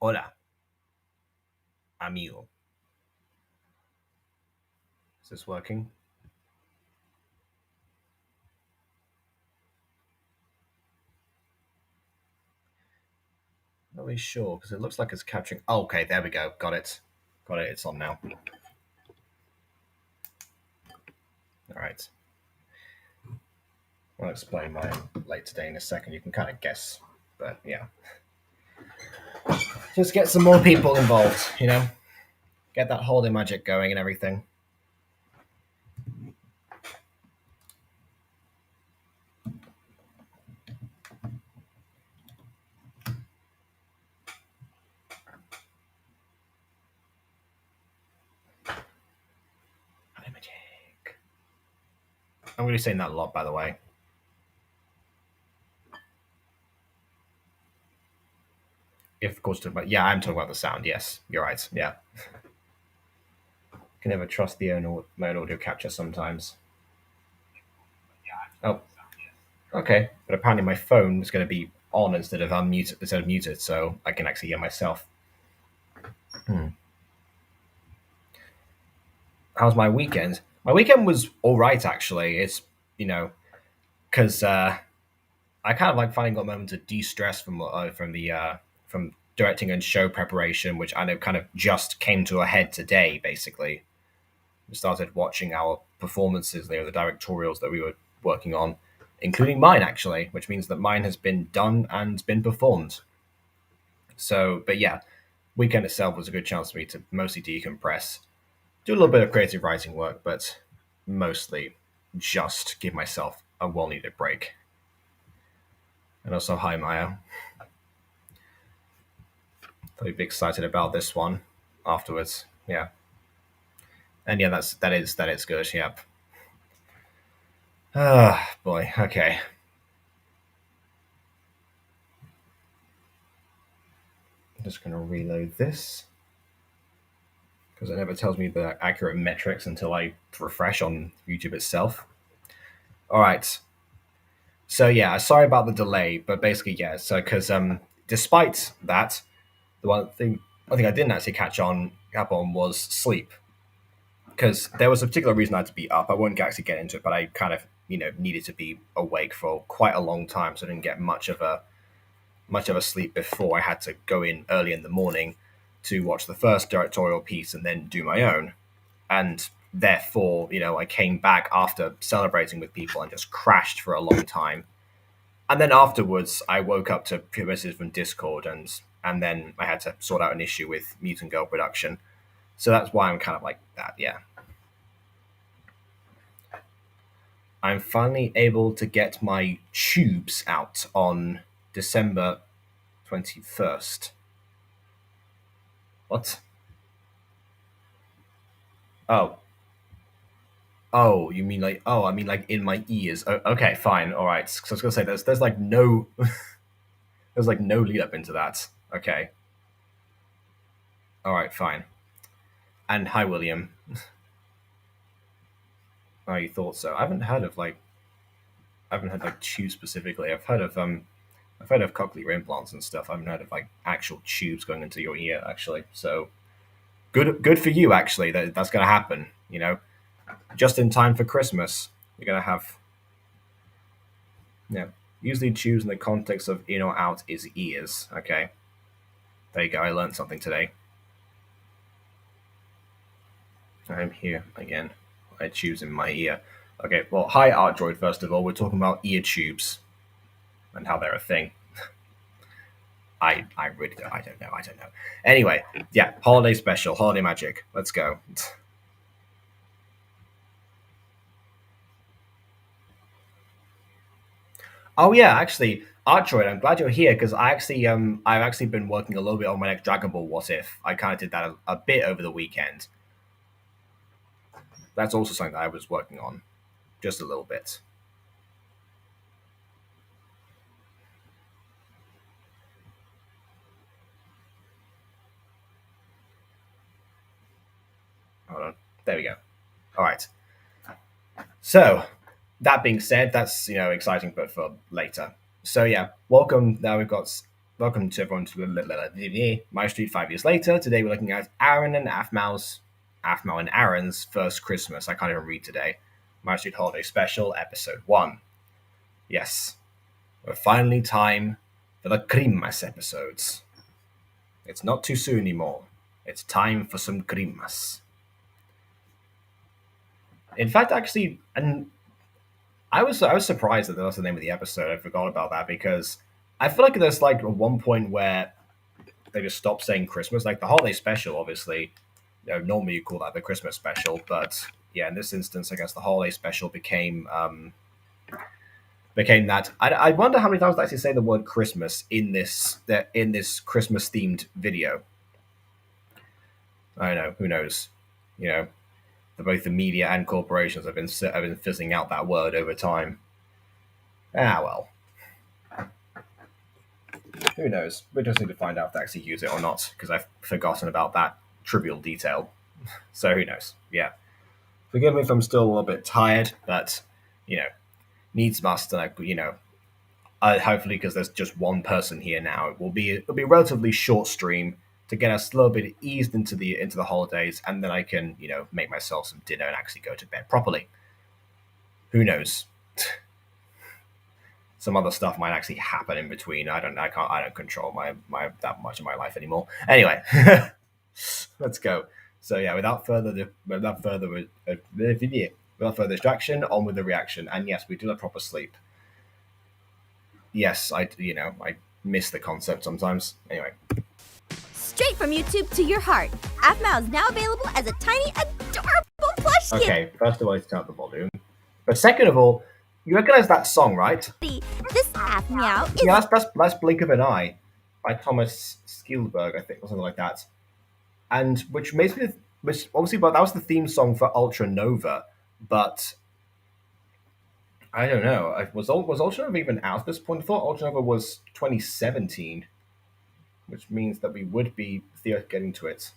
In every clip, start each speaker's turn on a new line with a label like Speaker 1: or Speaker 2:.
Speaker 1: Hola, amigo. Is this working? Not really sure because it looks like it's capturing. Oh, okay, there we go. Got it. Got it. It's on now. All right. I'll explain mine late today in a second. You can kind of guess, but yeah, just get some more people involved. Get that holiday magic going and everything. Holiday magic. I'm going to be saying that a lot, by the way. If of course, yeah, I'm talking about the sound. Yes, you're right. Yeah, can never trust the own my own audio capture sometimes. Oh, okay. But apparently my phone is going to be on instead of muted, so I can actually hear myself. Hmm. How's my weekend? My weekend was all right actually. It's because I kind of like finally got a moment to de-stress from directing and show preparation, which I know kind of just came to a head today. Basically, we started watching our performances, the directorials that we were working on, including mine actually, which means that mine has been done and been performed. So, but yeah, weekend itself was a good chance for me to mostly decompress, do a little bit of creative writing work, but mostly just give myself a well needed break. And also, hi Maya. Thought you'd be excited about this one afterwards. Yeah. And yeah, that is good. Yep. Ah, boy. Okay. I'm just gonna reload this because it never tells me the accurate metrics until I refresh on YouTube itself. All right. So yeah, sorry about the delay, but basically yeah. So because despite that, the one thing I didn't actually catch on up on was sleep because there was a particular reason I had to be up. I won't actually get into it, but I kind of needed to be awake for quite a long time, so I didn't get much of a sleep before I had to go in early in the morning to watch the first directorial piece and then do my own. And therefore, I came back after celebrating with people and just crashed for a long time. And then afterwards, I woke up to messages from Discord, and then I had to sort out an issue with Mutant Girl production. So that's why I'm kind of like that. Yeah, I'm finally able to get my tubes out on December 21st. What? Oh, oh, you mean like? Oh, I mean like in my ears. Okay, fine, all right. So I was gonna say there's like no there's like no lead up into that. Okay, all right, fine. And hi, William. Oh, you thought so? I haven't heard like tubes specifically. I've heard of cochlear implants and stuff. I haven't heard of like actual tubes going into your ear actually. So good for you actually. That's gonna happen. Just in time for Christmas. You're gonna have Usually tubes in the context of in or out is ears. Okay, there you go. I learned something today. I'm here again. I tubes in my ear. Okay, well, hi Art Droid. First of all, we're talking about ear tubes and how they're a thing. I really don't. I don't know. I don't know. Anyway, yeah, holiday special, holiday magic. Let's go. Oh yeah, actually, Artroid, I'm glad you're here because I've actually been working a little bit on my next Dragon Ball What If. I kind of did that a bit over the weekend. That's also something that I was working on just a little bit. Hold on, there we go. All right. So that being said, that's exciting, but for later. So yeah, welcome. Now we've got welcome to everyone to My Street 5 years later. Today we're looking at Aphmau and Aaron's first Christmas. I can't even read today. My Street Holiday Special, Episode 1. Yes, we're finally time for the Christmas episodes. It's not too soon anymore. It's time for some Christmas. In fact, actually, and I was surprised that that was the name of the episode. I forgot about that because I feel like there's like one point where they just stopped saying Christmas, like the holiday special. Obviously, normally you call that the Christmas special, but yeah, in this instance, I guess the holiday special became that. I wonder how many times they actually say the word Christmas in this Christmas themed video. I don't know. Who knows? You know, both the media and corporations have been fizzing out that word over time. Ah well. Who knows? We just need to find out if they actually use it or not, because I've forgotten about that trivial detail. So who knows? Yeah. Forgive me if I'm still a little bit tired, but, needs must, and hopefully because there's just one person here now, it'll be a relatively short stream to get us a little bit eased into the holidays, and then I can, make myself some dinner and actually go to bed properly. Who knows? Some other stuff might actually happen in between. I don't control my that much of my life anymore. Anyway, let's go. So yeah, without further distraction, on with the reaction. And yes, we do have proper sleep. Yes, I miss the concept sometimes. Anyway,
Speaker 2: Straight from YouTube to your heart, Aphmau is now available as a tiny, adorable plush kit.
Speaker 1: Okay, first of all, let's turn up the volume. But second of all, you recognize that song, right?
Speaker 2: This Aphmau is...
Speaker 1: Yeah, that's Blink of an Eye by Thomas Skilberg, I think, or something like that. And which obviously, but that was the theme song for Ultra Nova. But I don't know. Was Ultra Nova even out at this point? I thought Ultra Nova was 2017, which means that we would be getting to it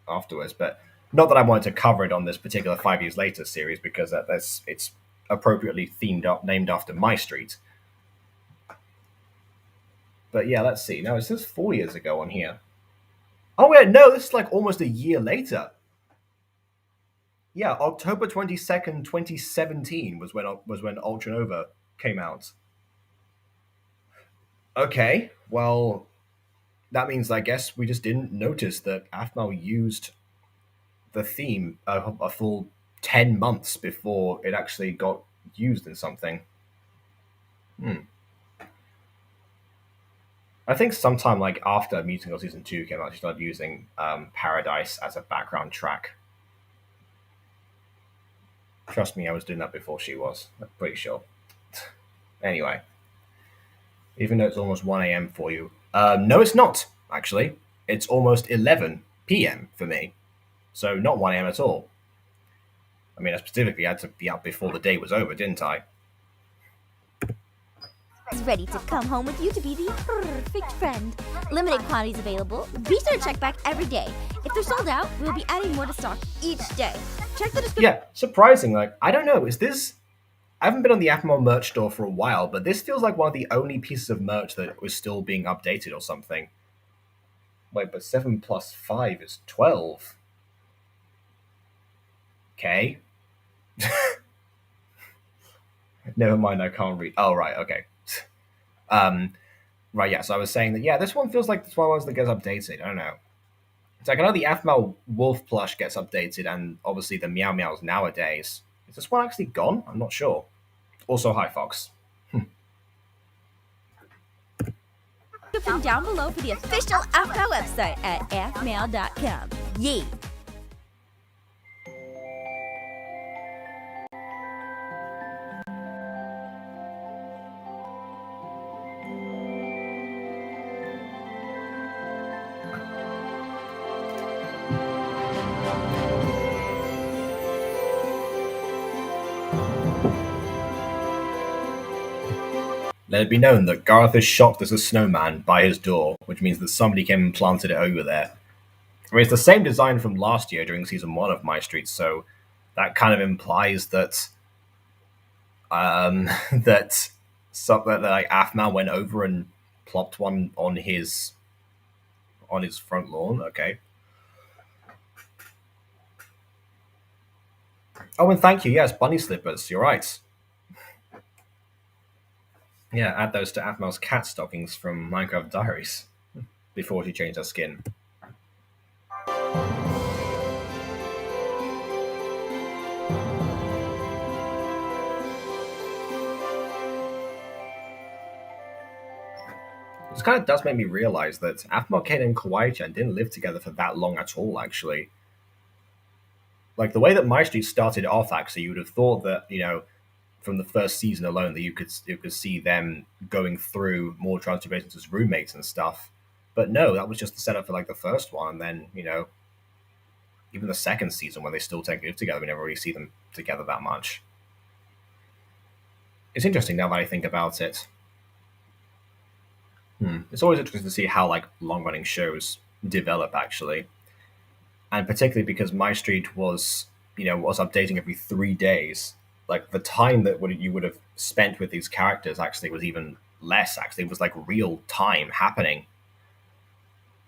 Speaker 1: afterwards. But not that I wanted to cover it on this particular 5 years later series, because it's appropriately named after MyStreet. But yeah, let's see. Now it says 4 years ago on here. Oh wait, no, this is like almost a year later. Yeah, October 22nd, 2017 was when Ultra Nova came out. Okay, well, that means I guess we just didn't notice that Aphmau used the theme a full 10 months before it actually got used in something. I think sometime like after Musical Season 2 came out, she started using Paradise as a background track. Trust me, I was doing that before she was. I'm pretty sure. Anyway, even though it's almost 1 a.m. for you. No, it's not, actually. It's almost 11 p.m. for me. So not 1 a.m. at all. I mean, I specifically had to be up before the day was over, didn't I?
Speaker 2: Is ready to come home with you to be the perfect friend. Limited quantities available. Be sure to check back every day. If they're sold out, we'll be adding more to stock each day. Check the description.
Speaker 1: Yeah, surprising. Like, I don't know. Is this... I haven't been on the Aphmau merch store for a while, but this feels like one of the only pieces of merch that was still being updated or something. Wait, but 7 plus 5 is 12. Okay. Never mind, I can't read. Oh, right, okay. Right, yeah, so I was saying that, yeah, this one feels like this one that gets updated. I don't know. It's like I know the Aphmau wolf plush gets updated, and obviously the Meow Meows nowadays. Is this one actually gone? I'm not sure. Also, hi, Fox.
Speaker 2: Description down below for the official Aphmau website at aphmau.com. Yay!
Speaker 1: Let it be known that Garth is shocked as a snowman by his door, which means that somebody came and planted it over there. I mean, it's the same design from last year during season 1 of MyStreet, so that kind of implies that that like Aphmau went over and plopped one on his front lawn. Okay. Oh, and thank you. Yes, bunny slippers. You're right. Yeah, add those to Aphmau's cat stockings from Minecraft Diaries before she changed her skin. This kind of does make me realize that Aphmau Kane and Kawaii-chan didn't live together for that long at all, actually. Like, the way that MyStreet started off, actually, you would have thought that, from the first season alone, that you could see them going through more transformations as roommates and stuff. But no, that was just the setup for, like, the first one, and then, even the second season, when they still technically live together, we never really see them together that much. It's interesting now that I think about it. It's always interesting to see how like long running shows develop actually, and particularly because My Street was updating every 3 days. Like the time that you would have spent with these characters actually was even less. Actually, it was like real time happening.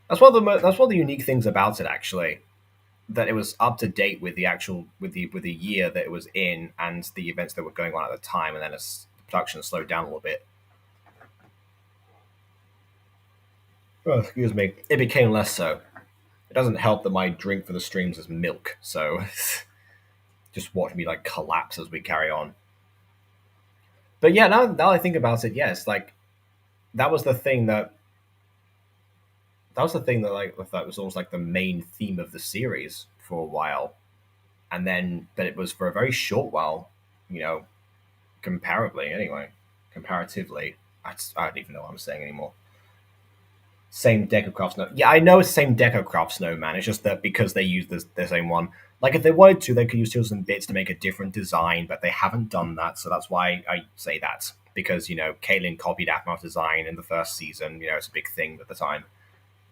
Speaker 1: That's one of the unique things about it actually, that it was up to date with the actual with the year that it was in and the events that were going on at the time, and then as the production slowed down a little bit. Oh, excuse me. It became less so. It doesn't help that my drink for the streams is milk, so just watch me like collapse as we carry on. But yeah, now I think about it, yes, like that was the thing that like I thought was almost like the main theme of the series for a while, and then but it was for a very short while, you know, comparably anyway, comparatively. I don't even know what I'm saying anymore. Same deck of craft snow. Yeah, I know it's the same deck of craft snowman. It's just that because they use the same one. Like if they wanted to, they could use tools and bits to make a different design, but they haven't done that. So that's why I say that because Caitlin copied Aphmau's design in the first season. It's a big thing at the time.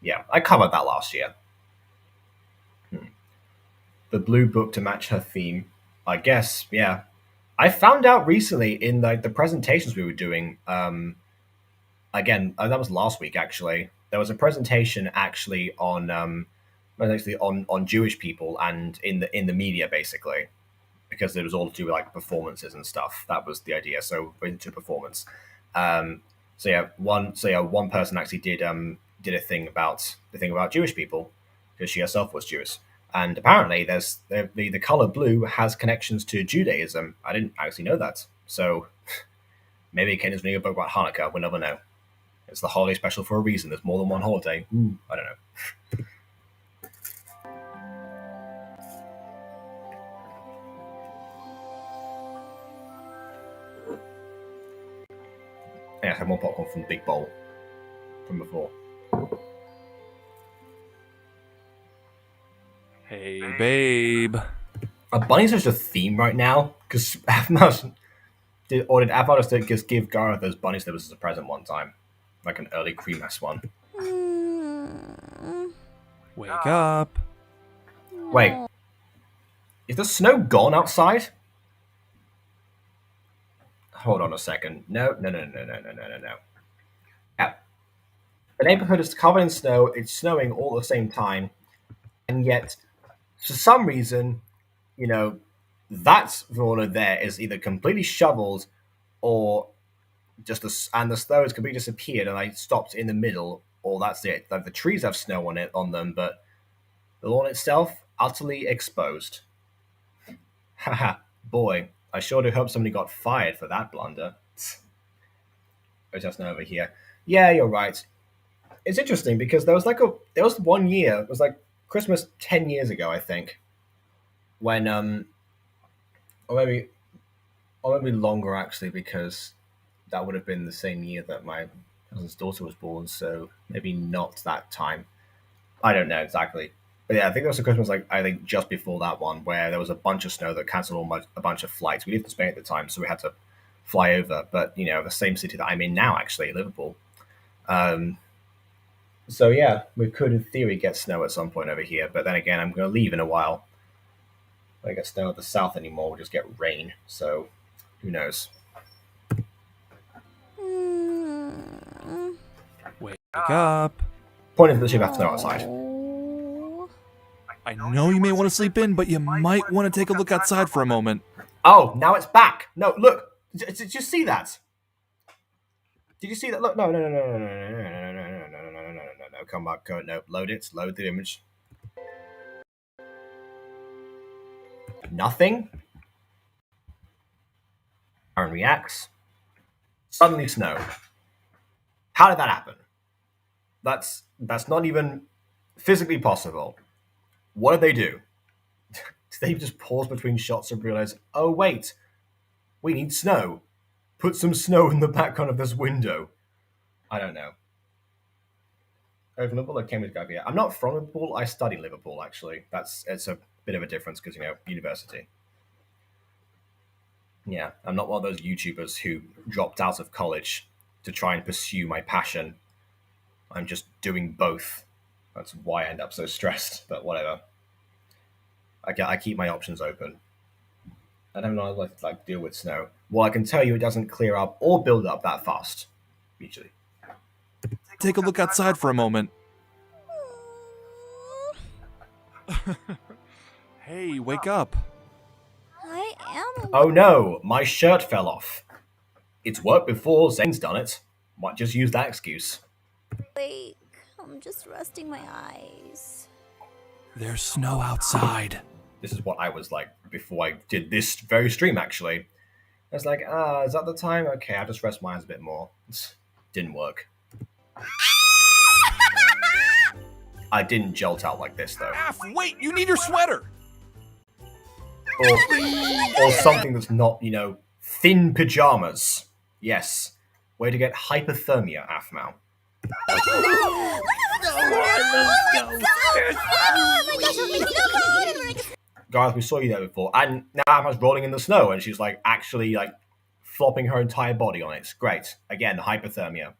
Speaker 1: Yeah, I covered that last year. The blue book to match her theme. I guess. Yeah, I found out recently in like the presentations we were doing. Again, that was last week actually. There was a presentation actually on Jewish people and in the media basically, because it was all to do with like performances and stuff. That was the idea. So into performance. Um, one person actually did a thing about Jewish people because she herself was Jewish. And apparently, there's the color blue has connections to Judaism. I didn't actually know that. So maybe Ken is reading a book about Hanukkah. We'll never know. It's the holiday special for a reason. There's more than one holiday. Ooh, I don't know. Yeah, I have more popcorn from the big bowl from before.
Speaker 3: Hey, babe.
Speaker 1: Are bunnies just a theme right now? Because Aphmau did Aphmau just give Gareth those bunny slippers as a present one time, like an early cream ass one.
Speaker 3: Wake up.
Speaker 1: Wait, is the snow gone outside? Hold on a second. No, no, no, no, no, no, no, no, no. Yeah. The neighborhood is covered in snow. It's snowing all at the same time, and yet, for some reason, you know, that Verona there is either completely shoveled or and the snow has completely disappeared and I stopped in the middle, or that's it. Like the trees have snow on them, but the lawn itself utterly exposed. Haha, boy, I sure do hope somebody got fired for that blunder. There's just snow over here. Yeah, you're right. It's interesting because there was one year, it was like Christmas 10 years ago, I think, when or maybe longer actually, because that would have been the same year that my cousin's daughter was born, so maybe not that time. I don't know exactly. But yeah, I think there was a Christmas, like, I think just before that one, where there was a bunch of snow that cancelled a bunch of flights. We lived in Spain at the time, so we had to fly over. But, the same city that I'm in now, actually, Liverpool. Um, so yeah, we could, in theory, get snow at some point over here. But then again, I'm going to leave in a while. I don't get snow at the south anymore. We'll just get rain. So who knows?
Speaker 3: Wake up.
Speaker 1: Pointing to the ship after they're outside.
Speaker 2: Oh.
Speaker 3: I know you may want to sleep in, but you might want to take a look outside for a moment.
Speaker 1: Oh, now it's back. No, look. Did you see that? Did you see that? Look, no. Come on, go. No, load it. Load the image. Nothing. Aaron reacts. Suddenly snow. How did that happen? That's not even physically possible. What did they do? Did they just pause between shots and realize, oh wait, we need snow. Put some snow in the background of this window. I don't know. Over Liverpool or Cambridge Gap, yeah. I'm not from Liverpool. I study Liverpool, actually. It's a bit of a difference because, university. Yeah, I'm not one of those YouTubers who dropped out of college to try and pursue my passion. I'm just doing both. That's why I end up so stressed, but whatever. I keep my options open. I don't know how to deal with snow. Well, I can tell you it doesn't clear up or build up that fast, usually.
Speaker 3: Take a look outside for a moment. Hey, wake up.
Speaker 2: I am.
Speaker 1: Oh no, my shirt fell off. It's worked before, Zane's done it. Might just use that excuse.
Speaker 2: Awake. I'm just resting my eyes.
Speaker 3: There's snow outside.
Speaker 1: This is what I was like before I did this very stream, actually. I was like, is that the time? Okay, I'll just rest my eyes a bit more. Didn't work. I didn't jolt out like this, though.
Speaker 3: Wait, you need your sweater.
Speaker 1: Or something that's not, thin pajamas. Yes. Way to get hypothermia, Aphmau. Gareth, we saw you there before, and now Aphmau's rolling in the snow, and she's actually flopping her entire body on it. It's great. Again, hypothermia.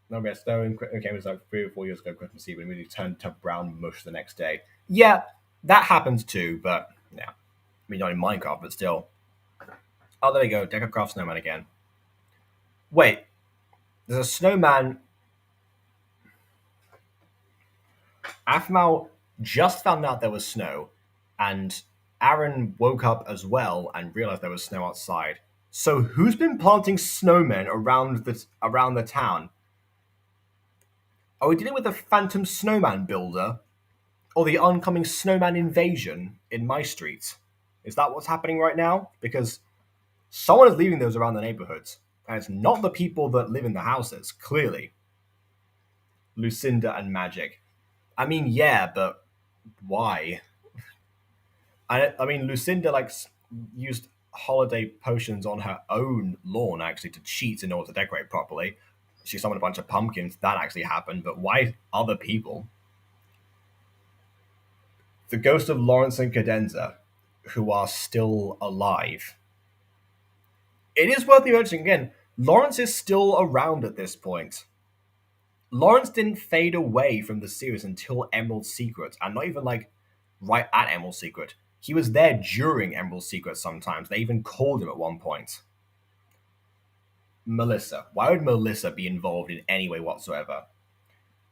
Speaker 1: No, we had snow in Cambridge 3 or 4 years ago, Christmas Eve, and we turned to brown mush the next day. Yeah, that happens too, but yeah. I mean, not in Minecraft, but still. Oh, there we go. Decocraft Snowman again. Wait. There's a snowman. Aphmau just found out there was snow, and Aaron woke up as well and realized there was snow outside. So who's been planting snowmen around the town? Are we dealing with the phantom snowman builder? Or the oncoming snowman invasion in MyStreet? Is that what's happening right now? Because someone is leaving those around the neighborhoods. And it's not the people that live in the houses, clearly. Lucinda and Magic. I mean, yeah, but why? I mean, Lucinda, used holiday potions on her own lawn, actually, to cheat in order to decorate properly. She summoned a bunch of pumpkins. That actually happened, but why other people? The ghost of Lawrence and Cadenza, who are still alive. It is worth mentioning again, Lawrence is still around at this point. Lawrence didn't fade away from the series until Emerald Secret, and not even right at Emerald Secret. He was there during Emerald Secret sometimes. They even called him at one point. Melissa. Why would Melissa be involved in any way whatsoever?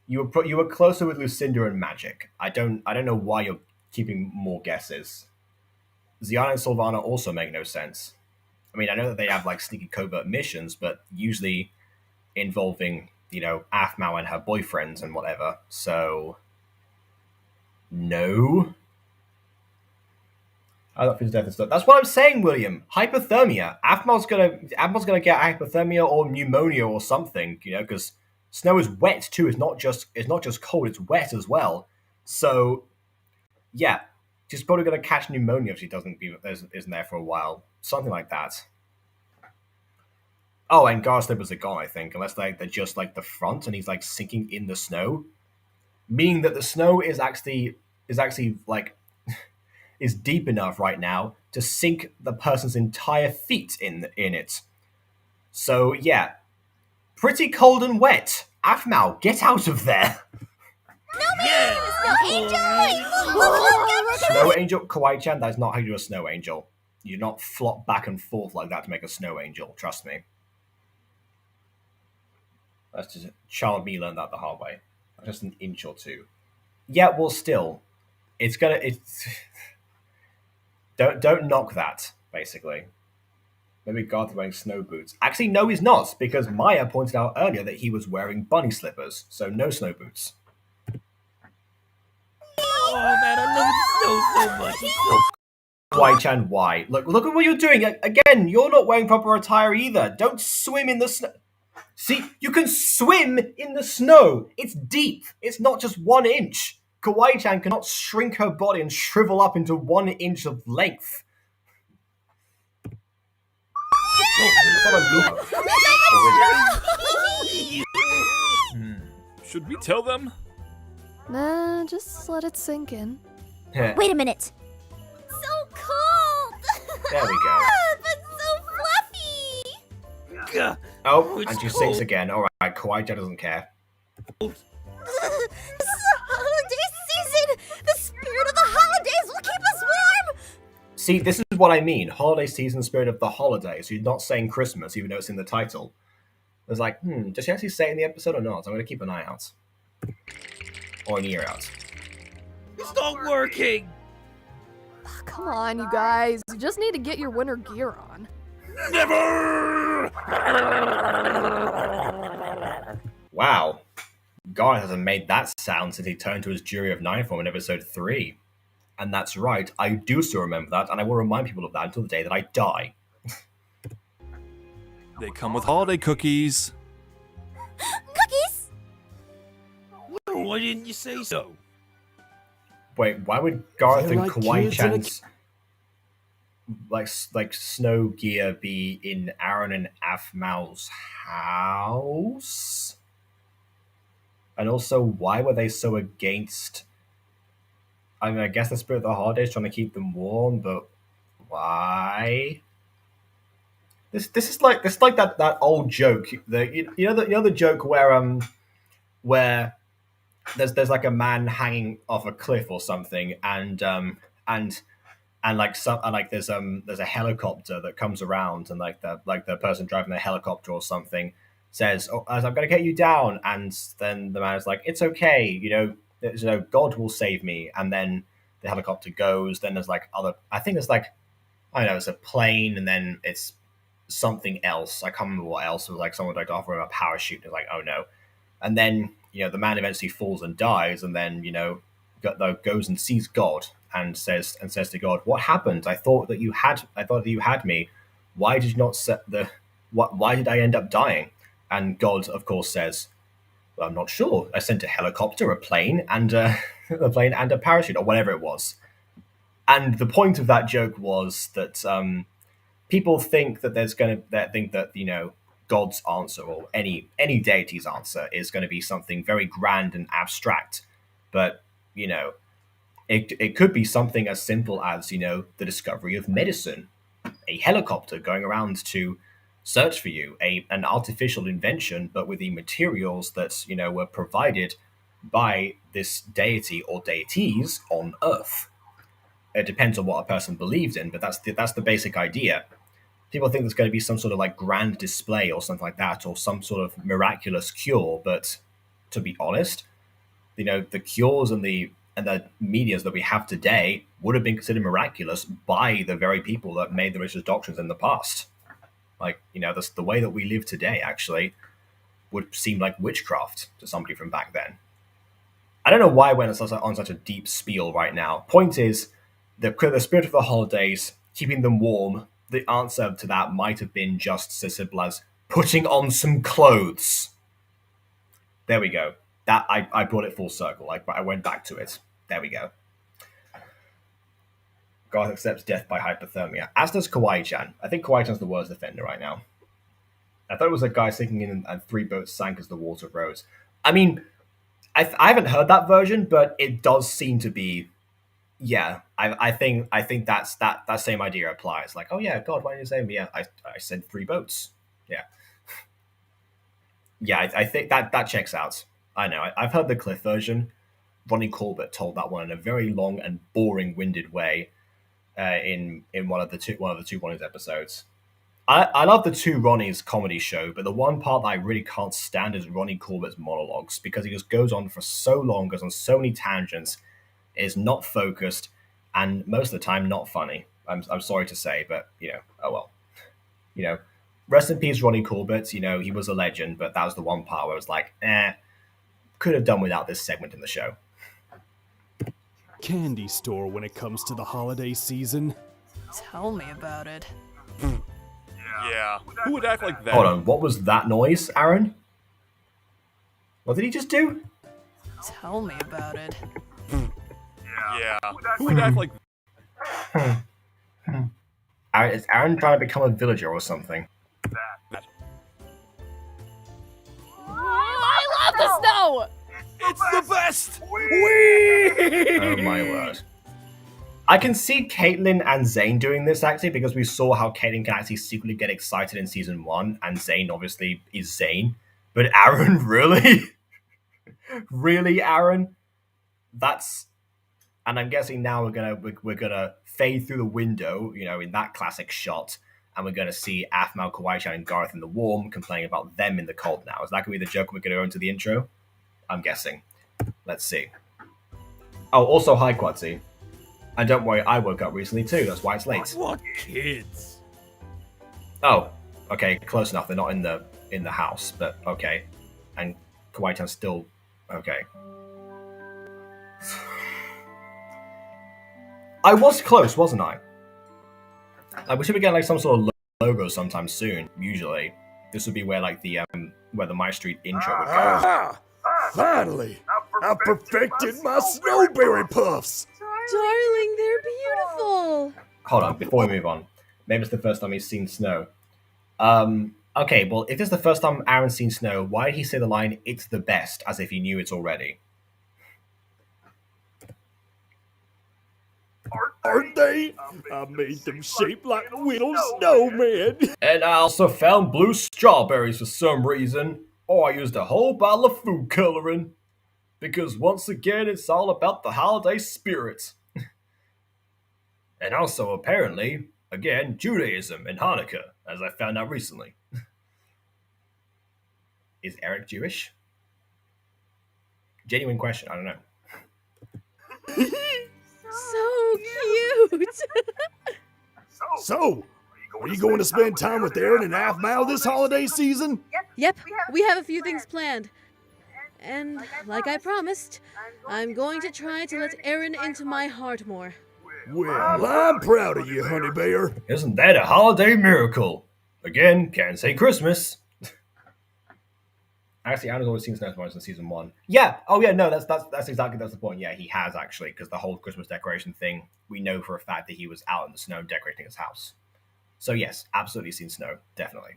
Speaker 1: You were closer with Lucinda and Magic. I don't know why you're keeping more guesses. Ziana and Sylvana also make no sense. I mean, I know that they have sneaky covert missions, but usually involving, Aphmau and her boyfriends and whatever. So no. I thought his death and stuff. That's what I'm saying, William. Hypothermia. Aphmau's gonna get hypothermia or pneumonia or something, because snow is wet too. It's not just cold. It's wet as well. So, yeah, she's probably gonna catch pneumonia if she isn't there for a while. Something like that. Oh, and Gar's slippers are gone, I think, unless they're just the front, and he's sinking in the snow, meaning that the snow is actually is deep enough right now to sink the person's entire feet in it. So yeah, pretty cold and wet. Aphmau, get out of there.
Speaker 2: Snow Angel!
Speaker 1: Snow Angel, Kawaii-chan, that is not how you do a snow angel. You do not flop back and forth like that to make a snow angel, trust me. That's just child me learned that the hard way. Just an inch or two. Yeah, well, still, it's don't knock that. Basically, maybe Garth's wearing snow boots. Actually, no, he's not because Maya pointed out earlier that he was wearing bunny slippers, so no snow boots.
Speaker 4: Oh man, I love the snow so much. It's so
Speaker 1: Kawaii-chan, why? Look at what you're doing. Again, you're not wearing proper attire either. Don't swim in the snow. See, you can swim in the snow. It's deep. It's not just 1 inch. Kawaii-chan cannot shrink her body and shrivel up into 1 inch of length. It's not a loop.
Speaker 3: Should we tell them?
Speaker 5: Nah, just let it sink in.
Speaker 2: Wait a minute. So cold.
Speaker 1: There we go.
Speaker 2: But so fluffy.
Speaker 4: Gah.
Speaker 1: Oh,
Speaker 4: It's
Speaker 1: and she
Speaker 4: cold.
Speaker 1: sings again. All right, Kawaii-chan doesn't care.
Speaker 2: This is the holiday season. The spirit of the holidays will keep us warm.
Speaker 1: See, this is what I mean. Holiday season, spirit of the holidays. You're not saying Christmas, even though it's in the title. It's like, does she actually say it in the episode or not? I'm going to keep an eye out. Or an ear out.
Speaker 4: It's not working.
Speaker 5: Come on, you guys. You just need to get your winter gear on.
Speaker 4: Never.
Speaker 1: Wow. Garth hasn't made that sound since he turned to his Jury of 9 form in episode 3. And that's right, I do still remember that, and I will remind people of that until the day that I die.
Speaker 3: They come with holiday cookies.
Speaker 2: Cookies.
Speaker 4: Why didn't you say so?
Speaker 1: Wait, why would Garth
Speaker 6: They're
Speaker 1: and
Speaker 6: like kids
Speaker 1: Kawaii-chan's like snow gear be in Aaron and Aphmau's house? And also, why were they so against? I mean, I guess the spirit of the holidays trying to keep them warm, but why? This is like that old joke. You know the joke where there's like a man hanging off a cliff or something, and there's a helicopter that comes around, and the person driving the helicopter or something says, "Oh, I'm going to get you down," and then the man is like, "It's okay, God will save me," and then the helicopter goes. Then there's like other, I think it's like, I don't know, it's a plane, and then it's something else. I can't remember what else. It was like someone tried to offer him a parachute. It's like, oh no. And then, the man eventually falls and dies, and then, goes and sees God and says to God, "What happened? I thought that you had me. Why did you not set why did I end up dying?" And God, of course, says, "Well, I'm not sure. I sent a helicopter, a plane, and a plane and a parachute, or whatever it was." And the point of that joke was that people think that God's answer, or any deity's answer, is going to be something very grand and abstract, but it could be something as simple as the discovery of medicine, a helicopter going around to search for you, an artificial invention, but with the materials that were provided by this deity or deities on Earth. It depends on what a person believes in, but that's the basic idea. People think there's going to be some sort of like grand display or something like that, or some sort of miraculous cure. But to be honest, the cures and the medias that we have today would have been considered miraculous by the very people that made the religious doctrines in the past. Like, the way that we live today actually would seem like witchcraft to somebody from back then. I don't know why I went on such a deep spiel right now. Point is, the spirit of the holidays, keeping them warm, the answer to that might have been just as simple as putting on some clothes. There we go. That I brought it full circle. I went back to it. There we go. Garth accepts death by hypothermia, as does Kawaii-chan. I think Kawaii-chan's the worst offender right now. I thought it was a guy sinking in and 3 boats sank as the water rose. I mean, I haven't heard that version, but it does seem to be. Yeah, I think that's that same idea applies. Like, oh yeah, God, why didn't you save me? Yeah, I sent 3 boats. Yeah, yeah, I think that checks out. I know. I've heard the Cliff version. Ronnie Corbett told that one in a very long and boring, winded way in one of the two episodes. I love the two Ronnies comedy show, but the one part that I really can't stand is Ronnie Corbett's monologues because he just goes on for so long, goes on so many tangents, is not focused, and most of the time not funny. I'm sorry to say, but oh well. You know, rest in peace, Ronnie Corbett. He was a legend, but that was the one part where I was like, could have done without this segment in the show.
Speaker 6: Candy store when it comes to the holiday season.
Speaker 5: Tell me about it.
Speaker 3: Yeah. Who would act like that?
Speaker 1: Hold on, what was that noise, Aaron? What did he just do?
Speaker 5: Tell me about it.
Speaker 3: Yeah. Who would act like
Speaker 1: Is Aaron trying to become a villager or something?
Speaker 5: I love the snow!
Speaker 3: It's the best!
Speaker 1: Oh my word. I can see Caitlyn and Zane doing this actually because we saw how Caitlyn can actually secretly get excited in season 1 and Zane obviously is Zane. But Aaron, really? Really, Aaron? And I'm guessing now we're gonna fade through the window, in that classic shot, and we're gonna see Aphmau, Kawaii-chan, and Garth in the warm complaining about them in the cold now. Is that gonna be the joke we're gonna go into the intro? I'm guessing. Let's see. Oh, also hi Quatzy. And don't worry, I woke up recently too, that's why it's late.
Speaker 4: What kids?
Speaker 1: Oh, okay, close enough. They're not in the house, but okay. And Kawaii-chan's still okay. I was close, wasn't I? We should be getting like some sort of logo sometime soon. Usually, this would be where like the MyStreet intro would go.
Speaker 6: Finally! I perfected my snowberry puffs!
Speaker 7: Darling, they're beautiful.
Speaker 1: Hold on, before we move on, maybe it's the first time he's seen snow. Okay, well, if it's the first time Aaron's seen snow, why did he say the line "It's the best" as if he knew it already?
Speaker 6: Aren't they? I made them shaped like little snowmen.
Speaker 1: And I also found blue strawberries for some reason. Or I used a whole bottle of food coloring. Because once again, it's all about the holiday spirit. And also, apparently, again, Judaism and Hanukkah, as I found out recently. Is Eric Jewish? Genuine question, I don't know.
Speaker 7: So cute.
Speaker 6: So, are you going to spend time with Aaron and Aphmau this holiday season?
Speaker 7: Yep, we have a few things planned. And like I promised, I'm going to try to let Aaron into my heart more.
Speaker 6: Well, I'm proud of you, honey bear.
Speaker 1: Isn't that a holiday miracle? Again, can't say Christmas. Actually, Aaron's always seen snow in season 1. Yeah. Oh yeah. No, that's exactly the point. Yeah, he has actually, because the whole Christmas decoration thing, we know for a fact that he was out in the snow decorating his house. So yes, absolutely seen snow, definitely.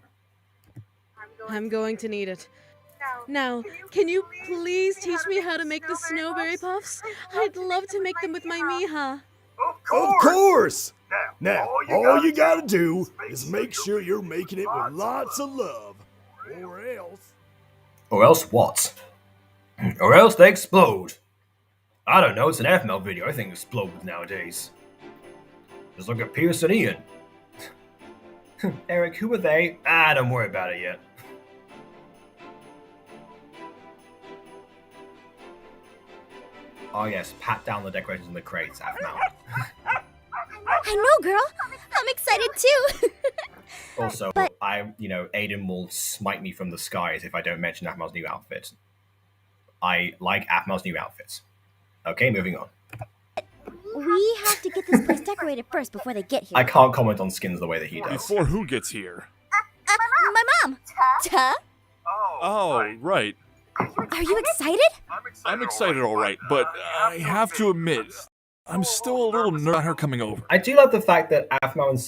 Speaker 7: I'm going to need it. Now, can you please teach me how to make the snowberry puffs? I'd love to make them with my Miha.
Speaker 6: Of course! Now, all you gotta do is make sure you're making it with lots of love. Or else...
Speaker 1: Or else what? Or else they explode. I don't know, it's an Aphmau video. I think explodes nowadays. Just look at Pierce and Ian. Eric, who are they? Don't worry about it yet. Oh yes, pat down the decorations in the crates, Aphmau.
Speaker 2: I know, girl. I'm excited too.
Speaker 1: Also, Aiden will smite me from the skies if I don't mention Aphmau's new outfit. I like Aphmau's new outfit. Okay, moving on.
Speaker 2: We have to get this place decorated first before they get here.
Speaker 1: I can't comment on skins the way that he does.
Speaker 3: Before who gets here?
Speaker 2: My mom. Tuh?
Speaker 3: Oh, right.
Speaker 2: Are you excited?
Speaker 3: I'm excited, all right, but I have to admit, I'm still a little nervous about her coming over.
Speaker 1: I do love the fact that Aaron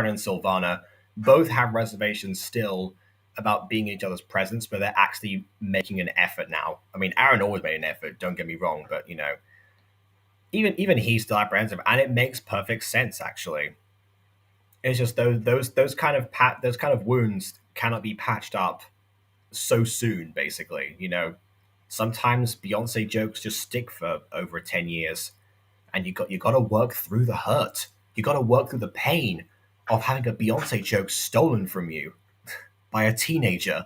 Speaker 1: and Sylvana both have reservations still about being in each other's presence, but they're actually making an effort now. I mean, Aaron always made an effort, don't get me wrong, but even he's still apprehensive, and it makes perfect sense actually. It's just those kind of wounds cannot be patched up so soon, basically. Sometimes Beyonce jokes just stick for over 10 years, and you got to work through the hurt. You got to work through the pain of having a Beyonce joke stolen from you by a teenager.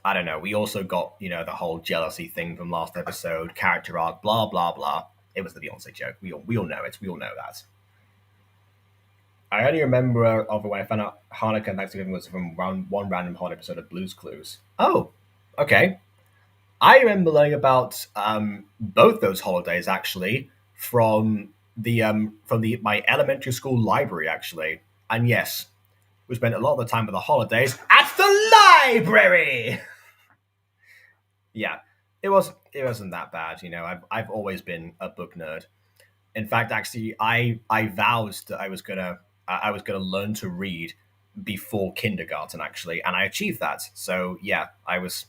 Speaker 1: I don't know. We also got, the whole jealousy thing from last episode, character arc, blah, blah, blah. It was the Beyonce joke. We all know it. We all know that. I only remember of when I found out Hanukkah and Thanksgiving was from one random hot episode of Blue's Clues. Oh, okay. I remember learning about both those holidays actually from my elementary school library actually, and yes, we spent a lot of the time of the holidays at the library. Yeah, it wasn't that bad. I've always been a book nerd. In fact, actually, I vowed that I was gonna learn to read before kindergarten actually, and I achieved that. So yeah, I was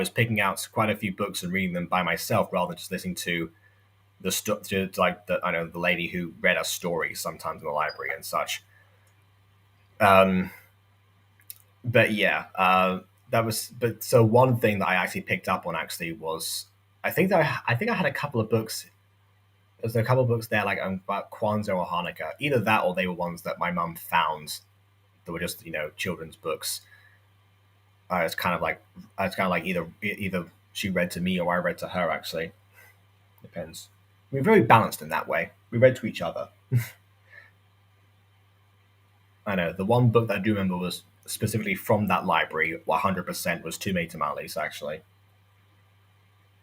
Speaker 1: picking out quite a few books and reading them by myself rather than just listening to the stuff to like the lady who read us stories sometimes in the library and such. But yeah, so one thing that I actually picked up on actually was I think I had a couple of books. There's a couple of books there like about Kwanzaa or Hanukkah. Either that or they were ones that my mum found that were just children's books. It's kind of like either she read to me or I read to her. Actually, depends. We're very balanced in that way. We read to each other. I know the one book that I do remember was specifically from that library. 100% was Two May Tamales. Actually,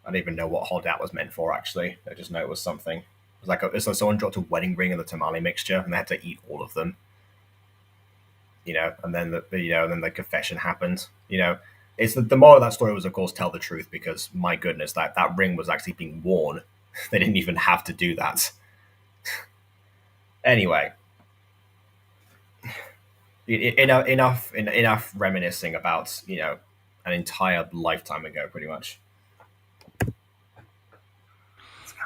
Speaker 1: I don't even know what holiday that was meant for. Actually, I just know it was something. It was like someone dropped a wedding ring in the tamale mixture, and they had to eat all of them. And then the confession happened. It's the moral of that story was, of course, tell the truth because my goodness, that ring was actually being worn. They didn't even have to do that. Anyway, enough reminiscing about an entire lifetime ago, pretty much.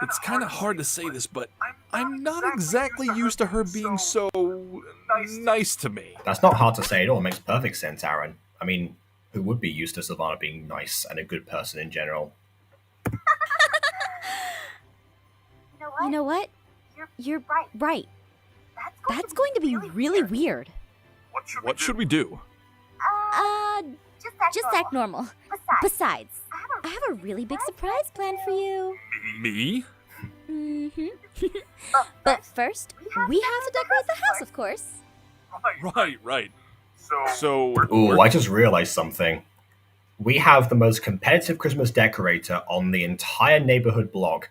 Speaker 3: It's kind of hard to say this, but I'm not exactly used to her being so nice to me.
Speaker 1: That's not hard to say at all. It makes perfect sense, Aaron. I mean, who would be used to Savannah being nice and a good person in general?
Speaker 2: You know what? You're right. That's going to be really weird.
Speaker 3: What should we do?
Speaker 2: Just act normal. Besides, I have a really big surprise planned for you.
Speaker 3: Me?
Speaker 2: But first, we have to decorate the house, of course.
Speaker 3: Right. So...
Speaker 1: Ooh, I just realized something. We have the most competitive Christmas decorator on the entire neighborhood blog,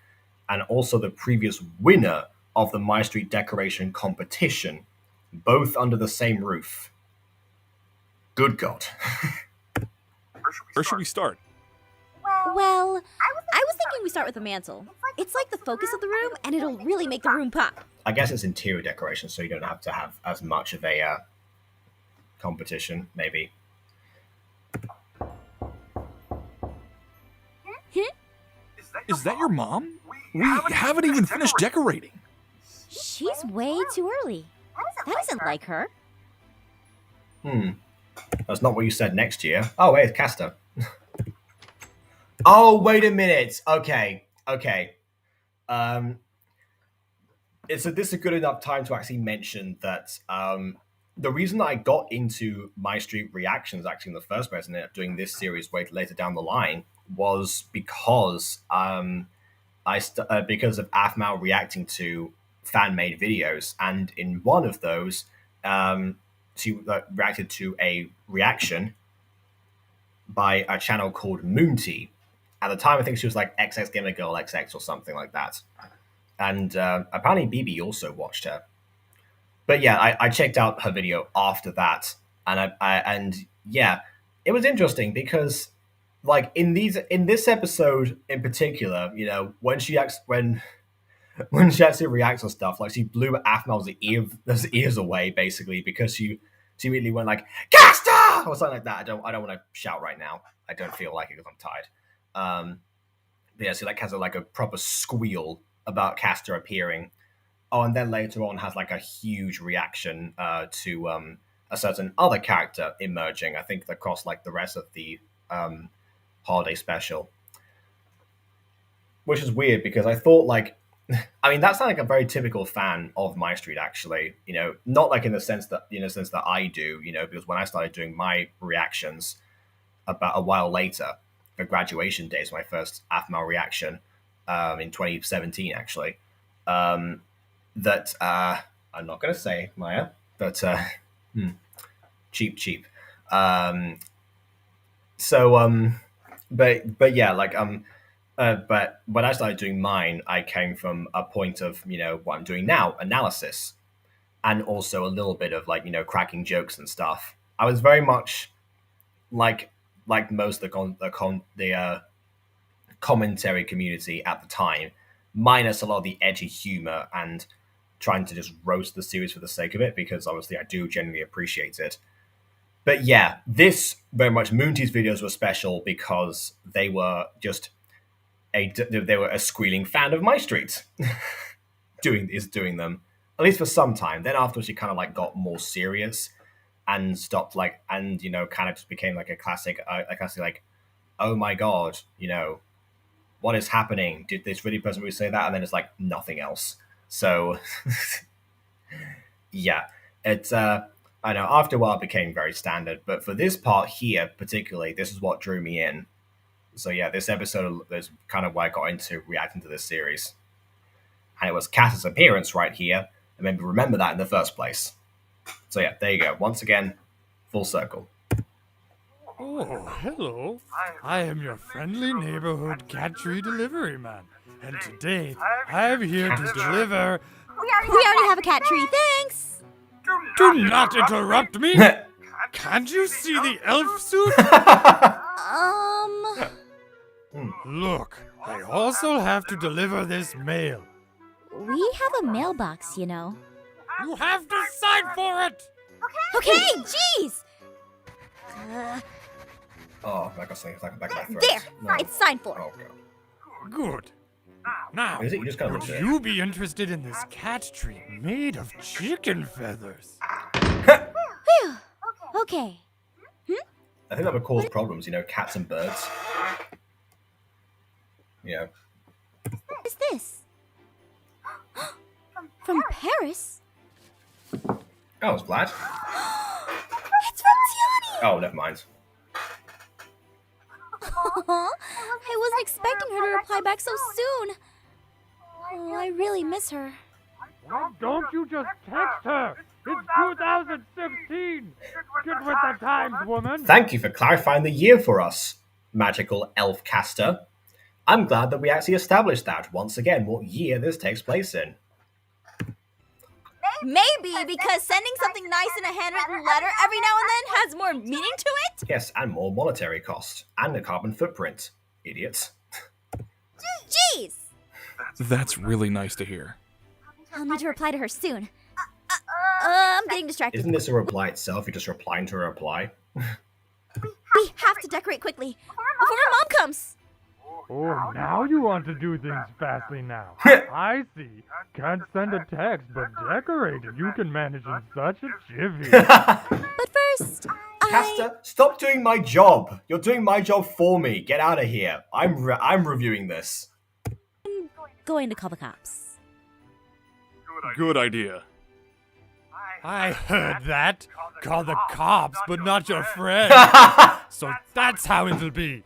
Speaker 1: and also the previous winner of the MyStreet decoration competition, both under the same roof. Good God.
Speaker 3: Where should we start?
Speaker 2: Well, I was thinking we start with the mantle. It's like the focus of the room, and it'll really make the room pop.
Speaker 1: I guess it's interior decoration, so you don't have to have as much of a competition, maybe.
Speaker 3: Is that your mom? We haven't even finished decorating.
Speaker 2: She's way too early. That isn't like her.
Speaker 1: That's not what you said next year. Oh, wait, it's Castor. Oh, wait a minute. Okay. This is a good enough time to actually mention that the reason I got into MyStreet reactions actually in the first place and ended up doing this series later down the line was because because of Aphmau reacting to fan-made videos, and in one of those, she reacted to a reaction by a channel called Moonty. At the time, I think she was like XX Gamer Girl XX or something like that. And apparently BB also watched her. But yeah, I checked out her video after that, and yeah, it was interesting because like in this episode in particular, when she actually reacts on stuff, like she blew Aphmau's ears away basically because she immediately went like Castor or something like that. I don't want to shout right now. I don't feel like it because I'm tired. But yeah, so like has a proper squeal about Castor appearing. Oh, and then later on has like a huge reaction to a certain other character emerging. I think across like the rest of the holiday special, which is weird because I thought like I mean, that's like a very typical fan of MyStreet, actually. Not like in the sense that I do. Because when I started doing my reactions about a while later, for graduation days, my first Aphmau reaction in 2017, actually. That I'm not going to say, Maya, but cheap. Um, but yeah, but when I started doing mine, I came from a point of what I'm doing now, analysis, and also a little bit of cracking jokes and stuff. I was very much like most of the commentary community at the time, minus a lot of the edgy humor and trying to just roast the series for the sake of it, because obviously I do genuinely appreciate it. But yeah, this very much Moonty's videos were special because they were just they were a squealing fan of MyStreet doing them, at least for some time. Then afterwards, she kind of got more serious and stopped and kind of just became a classic oh my god, what is happening? Did this really person really say that? And then it's nothing else. So yeah, it's I know after a while it became very standard, but for this part here particularly, this is what drew me in. So yeah, this episode is kind of why I got into reacting to this series. And it was Cass's appearance right here that made me remember that in the first place. So yeah, there you go. Once again, full circle.
Speaker 8: Oh, hello. I am your friendly neighborhood cat tree delivery man. And today, I'm here to deliver...
Speaker 2: We already have a cat tree, thanks!
Speaker 8: Do not interrupt me! Can't you see the elf suit? Look, I also have to deliver this mail.
Speaker 2: We have a mailbox,
Speaker 8: You have to sign for it!
Speaker 2: Okay, jeez!
Speaker 1: Oh, I got something back of my throat.
Speaker 2: There!
Speaker 1: No.
Speaker 2: It's signed for.
Speaker 1: Oh, God.
Speaker 8: Good. Now,
Speaker 1: Is it? You just kind of
Speaker 8: would
Speaker 1: looked at it.
Speaker 8: you be interested in this cat tree made of chicken feathers?
Speaker 2: Phew. Okay.
Speaker 1: I think that would cause problems, cats and birds.
Speaker 2: What is this? From Paris?
Speaker 1: I was glad.
Speaker 2: It's from Tiani!
Speaker 1: Oh, never mind.
Speaker 2: I wasn't expecting her to reply back so soon. Oh, I really miss her.
Speaker 8: Why don't you just text her? It's 2016! Get with the times, woman!
Speaker 1: Thank you for clarifying the year for us, magical elf caster. I'm glad that we actually established that once again what year this takes place in.
Speaker 2: Maybe because sending something nice in a handwritten letter every now and then has more meaning to it?
Speaker 1: Yes, and more monetary cost. And a carbon footprint. Idiots.
Speaker 2: Jeez!
Speaker 3: That's really nice to hear.
Speaker 2: I'll need to reply to her soon. I'm getting distracted.
Speaker 1: Isn't this a reply itself? You're just replying to a reply?
Speaker 2: We have to decorate quickly before my mom comes.
Speaker 8: Oh, now you want to do things fastly now. I see. Can't send a text, but decorate it. You can manage in such a jiffy.
Speaker 2: But first,
Speaker 1: Caster, stop doing my job. You're doing my job for me. Get out of here. I'm reviewing this.
Speaker 2: I'm going to call the cops.
Speaker 3: Good idea.
Speaker 8: I heard that. Call the cops, but not your friend. So that's how it'll be.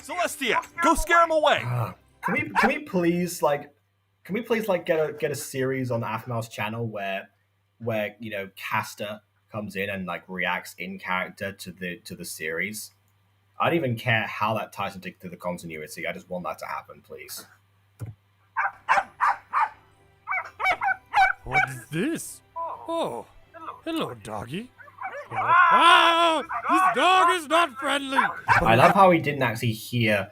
Speaker 3: Celestia, go scare him away.
Speaker 1: Can we please get a series on Aphmau's channel where Caster comes in and reacts in character to the series? I don't even care how that ties into the continuity. I just want that to happen, please.
Speaker 8: What is this? Oh, hello, doggy. Oh, this dog is not friendly.
Speaker 1: I love how he didn't actually hear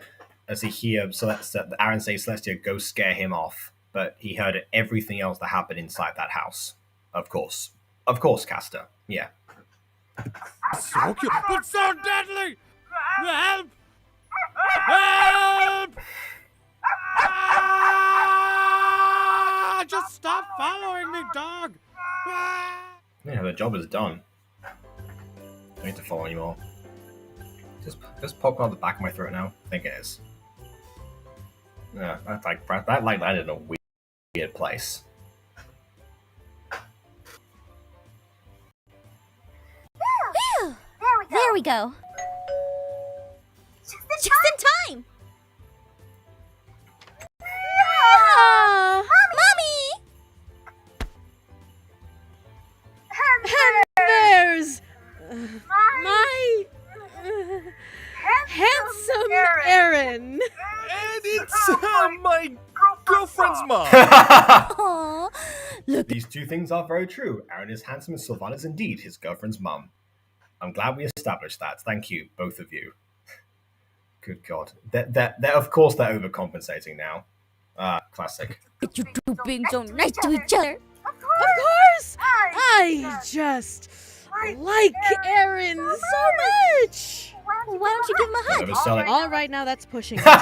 Speaker 1: Aaron say Celestia go scare him off, but he heard everything else that happened inside that house. Of course, Caster. Yeah.
Speaker 8: So cute, but so deadly. Help! Help! Ah! Just stop following me, dog. Ah!
Speaker 1: Yeah, the job is done. I don't need to follow anymore. Just pop on the back of my throat now. I think it is. Yeah, that like landed in a weird place.
Speaker 2: Phew! There we go. Just in time!
Speaker 7: Ah,
Speaker 2: Mommy!
Speaker 7: and there's my handsome Aaron.
Speaker 3: And it's my girlfriend's mom.
Speaker 2: Aww. Look,
Speaker 1: These two things are very true. Aaron is handsome and Sylvana is indeed his girlfriend's mum. I'm glad we established that. Thank you, both of you. Good God. They're of course they're overcompensating now. Ah, classic.
Speaker 2: you two being so nice to each other.
Speaker 7: Of course! I just like Aaron so much!
Speaker 2: Why don't you give him a hug?
Speaker 1: Overselling.
Speaker 7: All right, now that's pushing it.
Speaker 1: Dang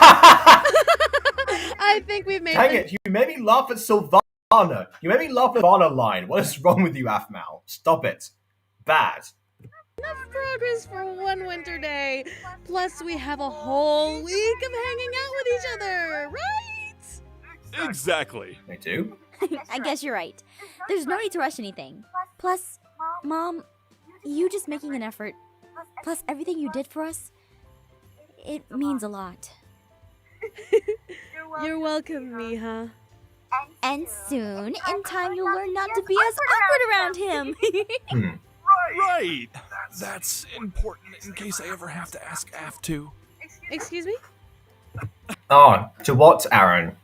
Speaker 7: I think we've made
Speaker 1: it, you made me laugh at Sylvana. You made me laugh at Sylvana line. What is wrong with you, Aphmau? Stop it. Bad.
Speaker 7: enough progress for one winter day. Plus, we have a whole week of hanging out with each other, right?
Speaker 3: Exactly.
Speaker 1: They do?
Speaker 2: I guess you're right. There's no need to rush anything. Plus, Mom, you just making an effort, plus everything you did for us, it means a lot.
Speaker 7: You're welcome, Miha.
Speaker 2: And soon, in time, you'll learn not to be as awkward around him.
Speaker 3: Right. That's important in case I ever have to ask Af to.
Speaker 7: Excuse me?
Speaker 1: Oh, to what, Aaron?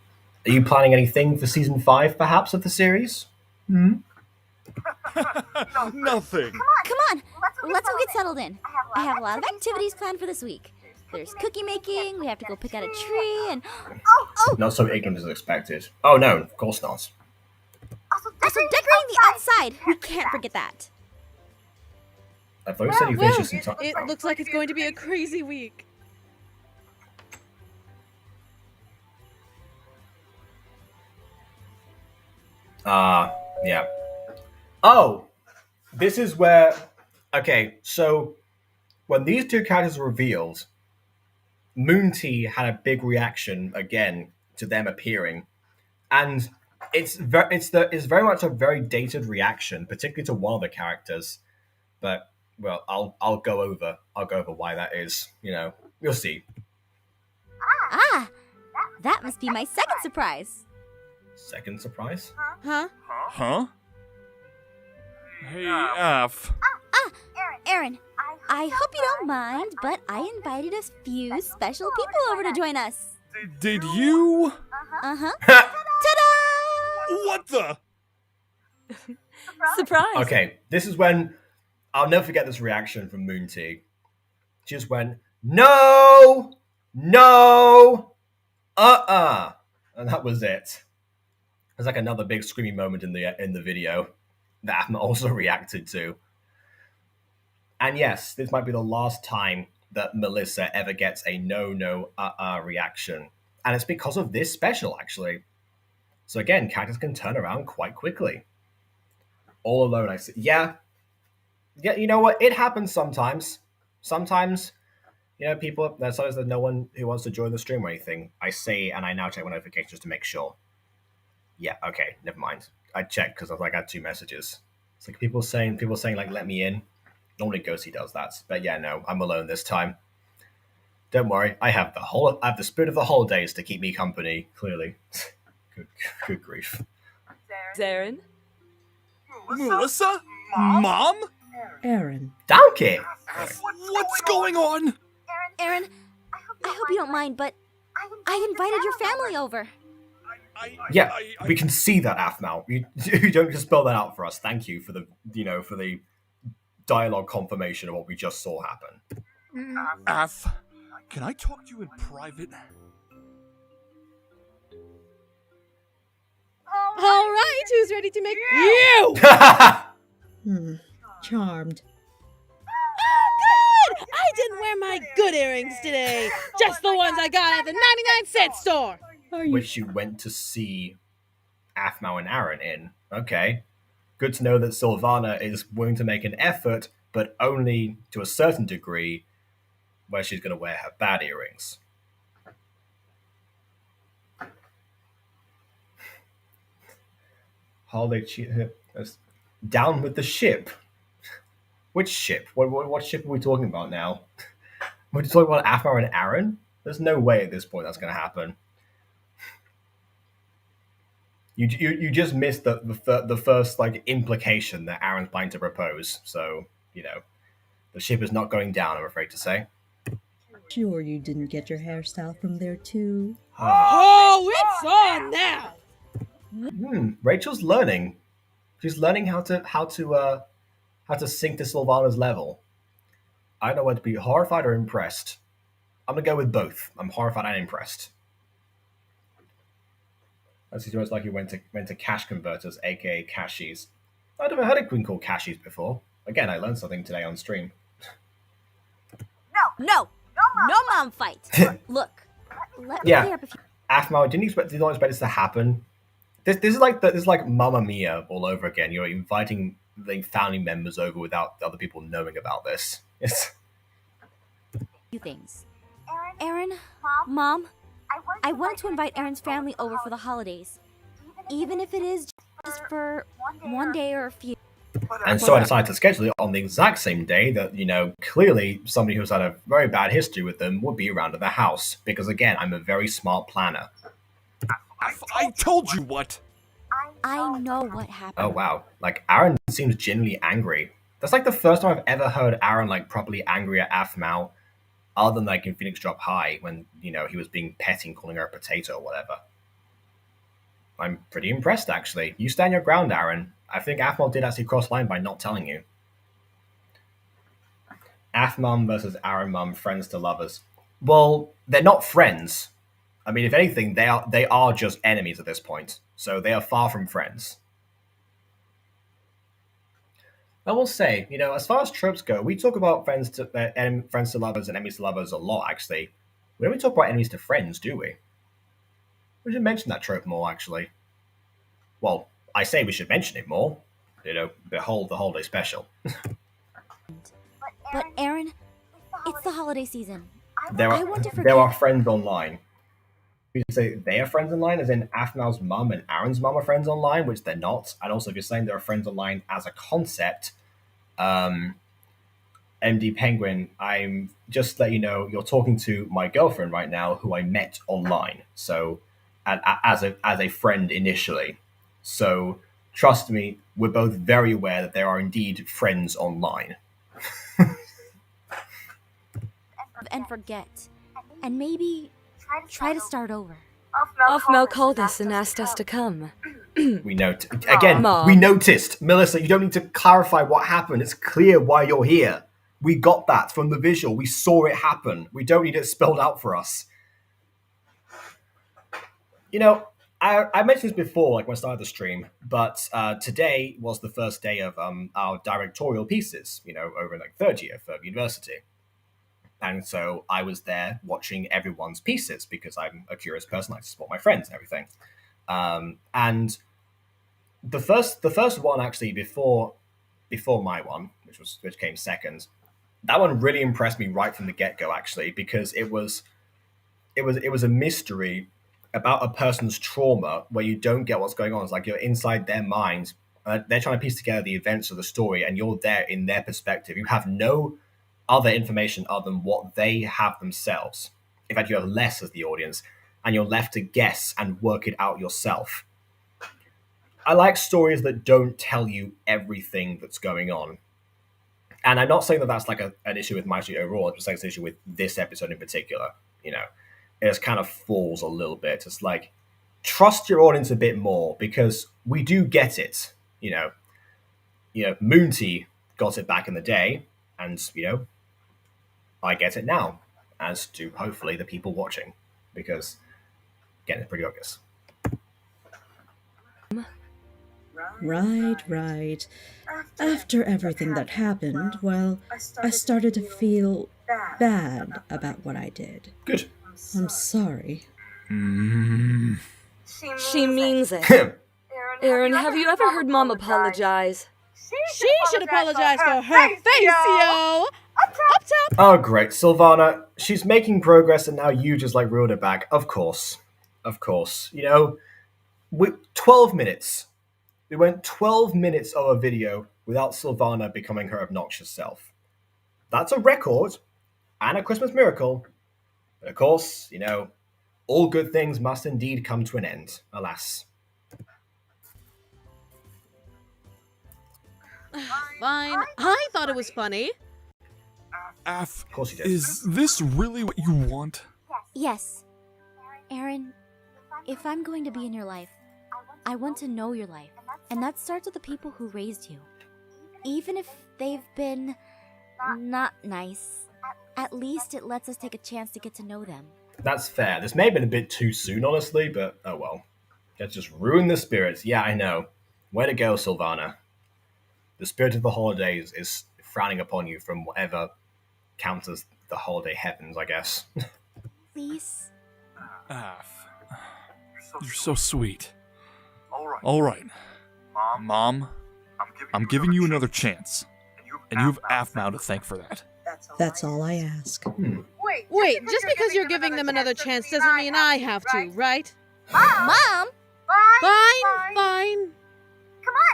Speaker 1: Are you planning anything for season 5, perhaps, of the series?
Speaker 3: Nothing.
Speaker 2: Come on, let's go get settled in. I have a lot of activities planned for this week. There's cookie making, we have to go pick out a tree, and... Oh!
Speaker 1: Not so ignorant as expected. Oh, no, of course not.
Speaker 2: Also, decorating the outside. We can't forget that.
Speaker 1: I thought you said you
Speaker 7: Well,
Speaker 1: finished this in time.
Speaker 7: it looks like it's going to be a crazy week.
Speaker 1: Yeah. Oh! This is where... Okay, so... When these two characters were revealed, Moon Tea had a big reaction, again, to them appearing. And it's very much a very dated reaction, particularly to one of the characters. But, well, I'll go over why that is. You know, you'll see.
Speaker 2: Ah, that must be my second surprise.
Speaker 1: Second surprise?
Speaker 7: Huh?
Speaker 3: Huh? Hey, Af.
Speaker 2: Aaron, I hope you don't mind, but I invited a few special people over to join us.
Speaker 3: Did you?
Speaker 2: Uh-huh. Ta-da!
Speaker 3: What the?
Speaker 2: Surprise!
Speaker 1: Okay, this is when I'll never forget this reaction from Moon Tea. She just went, "No, no, and that was it. There's like another big screaming moment in the video that Aphmau also reacted to. And yes, this might be the last time that Melissa ever gets a no reaction, and it's because of this special actually. So again, characters can turn around quite quickly. All alone, I see. Yeah, you know what? It happens sometimes. Sometimes, you know, there's no one who wants to join the stream or anything. I say, and I now check my notifications to make sure. Yeah, okay, never mind. I checked because I had 2 messages. It's like people saying like, let me in. Normally Ghosty does that. But yeah, no, I'm alone this time. Don't worry, I have the spirit of the holidays to keep me company, clearly. good grief.
Speaker 9: Zarin?
Speaker 3: Melissa? Mom?
Speaker 9: Aaron.
Speaker 1: Donkey!
Speaker 3: What's going on?
Speaker 2: Aaron, I hope you don't mind, but I invited your family over.
Speaker 1: Yeah, we can see that, Aphmau. You don't just spell that out for us. Thank you for the dialogue confirmation of what we just saw happen.
Speaker 3: Af, can I talk to you in private?
Speaker 7: All right, who's ready to make you?
Speaker 9: Charmed.
Speaker 7: Oh, good! I didn't wear my good earrings today. Just the ones I got at the 99-cent store.
Speaker 1: Which you went to see Aphmau and Aaron in. Okay. Good to know that Sylvana is willing to make an effort, but only to a certain degree, where she's going to wear her bad earrings. Holiday down with the ship. Which ship? What ship are we talking about now? We're talking about Aphmau and Aaron? There's no way at this point that's going to happen. You just missed the first like implication that Aaron's planning to propose. So the ship is not going down. I'm afraid to say.
Speaker 9: Sure you didn't get your hairstyle from there too?
Speaker 7: Oh, it's on now!
Speaker 1: Rachel's learning. She's learning how to sink to Sylvana's level. I don't know whether to be horrified or impressed. I'm gonna go with both. I'm horrified and impressed. That's almost like you went to cash converters, aka cashies. I've never heard a queen called cashies before. Again, I learned something today on stream.
Speaker 2: No mom fight. Look, let me
Speaker 1: Yeah.
Speaker 2: clear up a few.
Speaker 1: Aphmau, did not expect this to happen. This is like Mamma Mia all over again. You're inviting the family members over without other people knowing about this. It's
Speaker 2: Few things. Aaron, Mom, I wanted to invite Aaron's family over for the holidays, even if it is just for one day or a few.
Speaker 1: And so I decided to schedule it on the exact same day that, clearly somebody who's had a very bad history with them would be around at the house. Because again, I'm a very smart planner.
Speaker 3: I told you what.
Speaker 2: I know what happened.
Speaker 1: Oh wow. Like Aaron seems genuinely angry. That's like the first time I've ever heard Aaron like properly angry at Aphmau, other than like in Phoenix Drop High when, he was being petty, calling her a potato or whatever. I'm pretty impressed actually. You stand your ground, Aaron. I think Aphmau did actually cross line by not telling you. Aphmum versus Aaron Mum, friends to lovers. Well, they're not friends. I mean, if anything, they are just enemies at this point. So they are far from friends. I will say, as far as tropes go, we talk about friends to lovers and enemies to lovers a lot, actually. We don't really talk about enemies to friends, do we? We should mention that trope more, actually. Well, I say we should mention it more. Behold the holiday special.
Speaker 2: But Aaron, it's the holiday season.
Speaker 1: There are friends online. You say they are friends online, as in Aphmau's mum and Aaron's mum are friends online, which they're not. And also, if you're saying there are friends online as a concept, MD Penguin, I'm just to let you know, you're talking to my girlfriend right now, who I met online. So, as a friend initially. So, trust me, we're both very aware that there are indeed friends online.
Speaker 2: And forget. And maybe try to start over.
Speaker 10: Aphmau called us and asked us to come.
Speaker 1: We noticed. Melissa, you don't need to clarify what happened. It's clear why you're here. We got that from the visual. We saw it happen. We don't need it spelled out for us. I mentioned this before, like when I started the stream, but today was the first day of our directorial pieces, over in like third year for university. And so I was there watching everyone's pieces because I'm a curious person. I like to support my friends and everything. And the first one actually before my one, which came second, that one really impressed me right from the get-go actually, because it was a mystery about a person's trauma where you don't get what's going on. It's like you're inside their mind. They're trying to piece together the events of the story, and you're there in their perspective. You have no other information other than what they have themselves. In fact, you have less as the audience, and you're left to guess and work it out yourself. I like stories that don't tell you everything that's going on. And I'm not saying that that's like an issue with MyStreet overall. I'm just saying it's an issue with this episode in particular. It just kind of falls a little bit. It's like, trust your audience a bit more because we do get it. Moonty got it back in the day, and I get it now, as do hopefully the people watching, because again, it's pretty obvious.
Speaker 9: Right. After everything that happened, well, I started to feel bad about what I did.
Speaker 1: Good.
Speaker 9: I'm sorry.
Speaker 10: She means it. Aaron, have you ever heard Mom apologize?
Speaker 7: She should apologize to her face, yo! Up top!
Speaker 1: Oh, great. Sylvana, she's making progress and now you just like reeled it back. Of course. 12 minutes. We went 12 minutes of a video without Sylvana becoming her obnoxious self. That's a record and a Christmas miracle. But of course, all good things must indeed come to an end, alas.
Speaker 7: Fine. I thought it was funny.
Speaker 3: Af,
Speaker 1: Of course he did.
Speaker 3: is this really what you want?
Speaker 2: Yes. Aaron, if I'm going to be in your life, I want to know your life. And that starts with the people who raised you. Even if they've been not nice, at least it lets us take a chance to get to know them.
Speaker 1: That's fair. This may have been a bit too soon, honestly, but oh well. Let's just ruin the spirits. Yeah, I know. Way to go, Sylvana. The spirit of the holidays is frowning upon you from whatever counts as the holiday heavens, I guess.
Speaker 2: Please?
Speaker 3: Af, you're so sweet. All right. Mom, I'm giving you another chance. And you have Aphmau to thank for that.
Speaker 9: That's all I ask.
Speaker 7: Wait, just because you're giving them another chance doesn't mean I have to, right?
Speaker 2: Mom!
Speaker 7: Fine.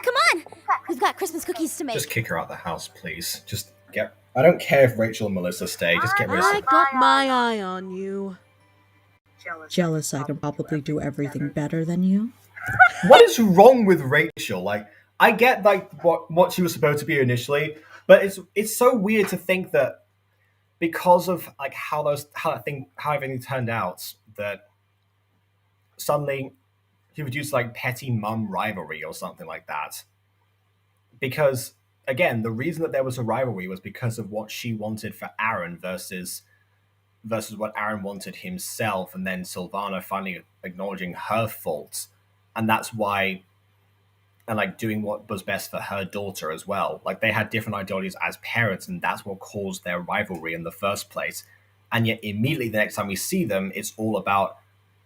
Speaker 2: Come on! We've got Christmas cookies to make.
Speaker 1: Just kick her out of the house, please. Just get... I don't care if Rachel and Melissa stay. Just get rid of
Speaker 7: I got my eye on you.
Speaker 9: Jealous I can probably do everything better than you?
Speaker 1: What is wrong with Rachel? I get what she was supposed to be initially, but it's so weird to think that because of how everything turned out, that suddenly he would use petty mum rivalry or something like that. Because again, the reason that there was a rivalry was because of what she wanted for Aaron versus what Aaron wanted himself, and then Sylvana finally acknowledging her faults. And that's why, and doing what was best for her daughter as well. They had different ideologies as parents, and that's what caused their rivalry in the first place. And yet immediately the next time we see them, it's all about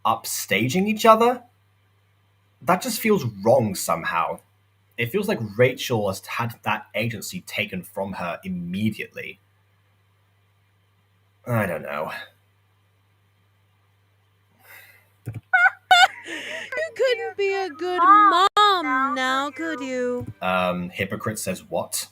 Speaker 1: upstaging each other. That just feels wrong somehow. It feels like Rachel has had that agency taken from her immediately. I don't know.
Speaker 7: You couldn't be a good mom now, could you?
Speaker 1: Hypocrite says what?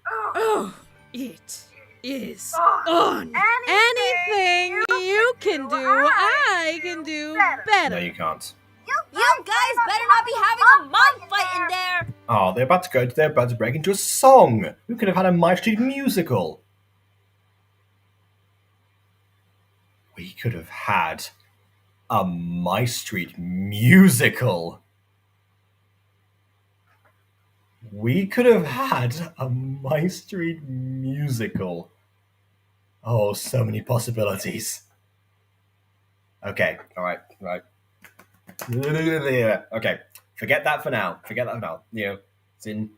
Speaker 7: Oh, it is on. Anything you can do, I can do better.
Speaker 1: No, you can't.
Speaker 2: You guys better not be having a mom fight in there!
Speaker 1: Oh, they're about to break into a song. We could have had a MyStreet musical. We could have had a MyStreet musical. We could have had a MyStreet musical. Oh, so many possibilities. Okay, alright. Okay, forget that for now. It's in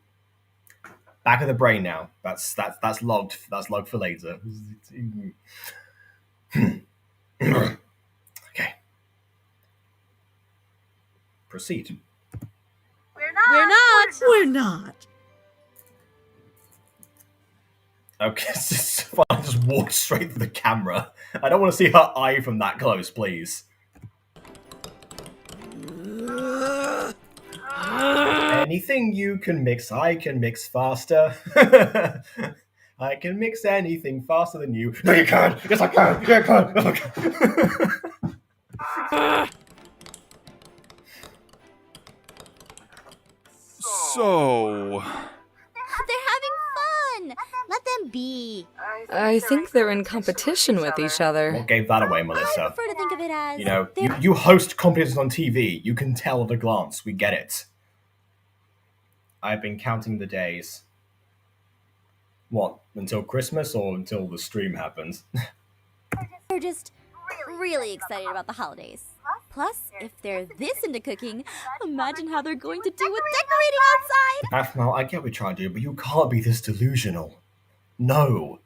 Speaker 1: back of the brain now. That's logged. That's logged for later. Okay. Proceed.
Speaker 9: We're not.
Speaker 1: Okay, it's fine. Just walk straight through the camera. I don't want to see her eye from that close, please. Anything you can mix, I can mix faster. I can mix anything faster than you. No, you can't. Yes, I can. Yeah, I can. Yes, I can.
Speaker 3: So...
Speaker 2: They're having fun! Let them be.
Speaker 10: I think they're in competition with each other.
Speaker 1: What gave that away,
Speaker 2: I
Speaker 1: Melissa?
Speaker 2: prefer to think of it as...
Speaker 1: You host competitions on TV. You can tell at a glance. We get it. I've been counting the days. What, until Christmas or until the stream happens?
Speaker 2: They're just really excited about the holidays. Plus, if they're this into cooking, imagine how they're going to do with decorating outside!
Speaker 1: Aphmau, I get what you're trying to do, but you can't be this delusional. No.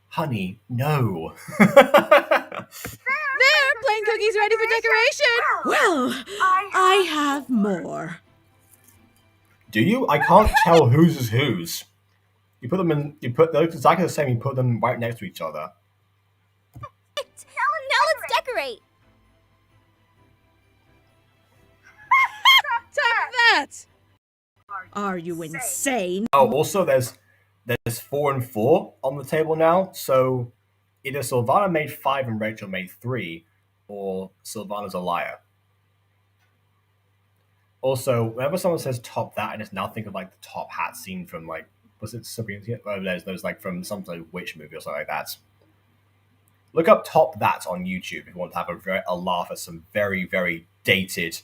Speaker 1: Honey, no.
Speaker 7: There, plain cookies ready for decoration.
Speaker 9: Well, I have more.
Speaker 1: Do you? I can't tell whose is whose. They look exactly the same, you put them right next to each other.
Speaker 2: Now let's decorate!
Speaker 7: that?
Speaker 9: Are you insane?
Speaker 1: Oh, also there's 4 and 4 on the table now. So either Sylvana made 5 and Rachel made 3, or Sylvana's a liar. Also, whenever someone says top that, I just now think of like the top hat scene from like, was it Sabrina? Oh, there's like from some like witch movie or something like that. Look up top that on YouTube if you want to have a laugh at some very, very dated.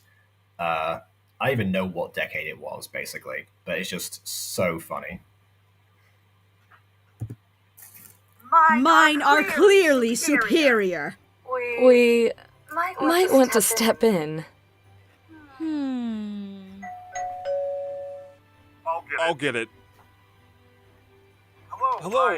Speaker 1: I don't even know what decade it was, basically, but it's just so funny.
Speaker 9: Mine are clearly superior.
Speaker 10: We might want to step in.
Speaker 3: I'll get it. Hello,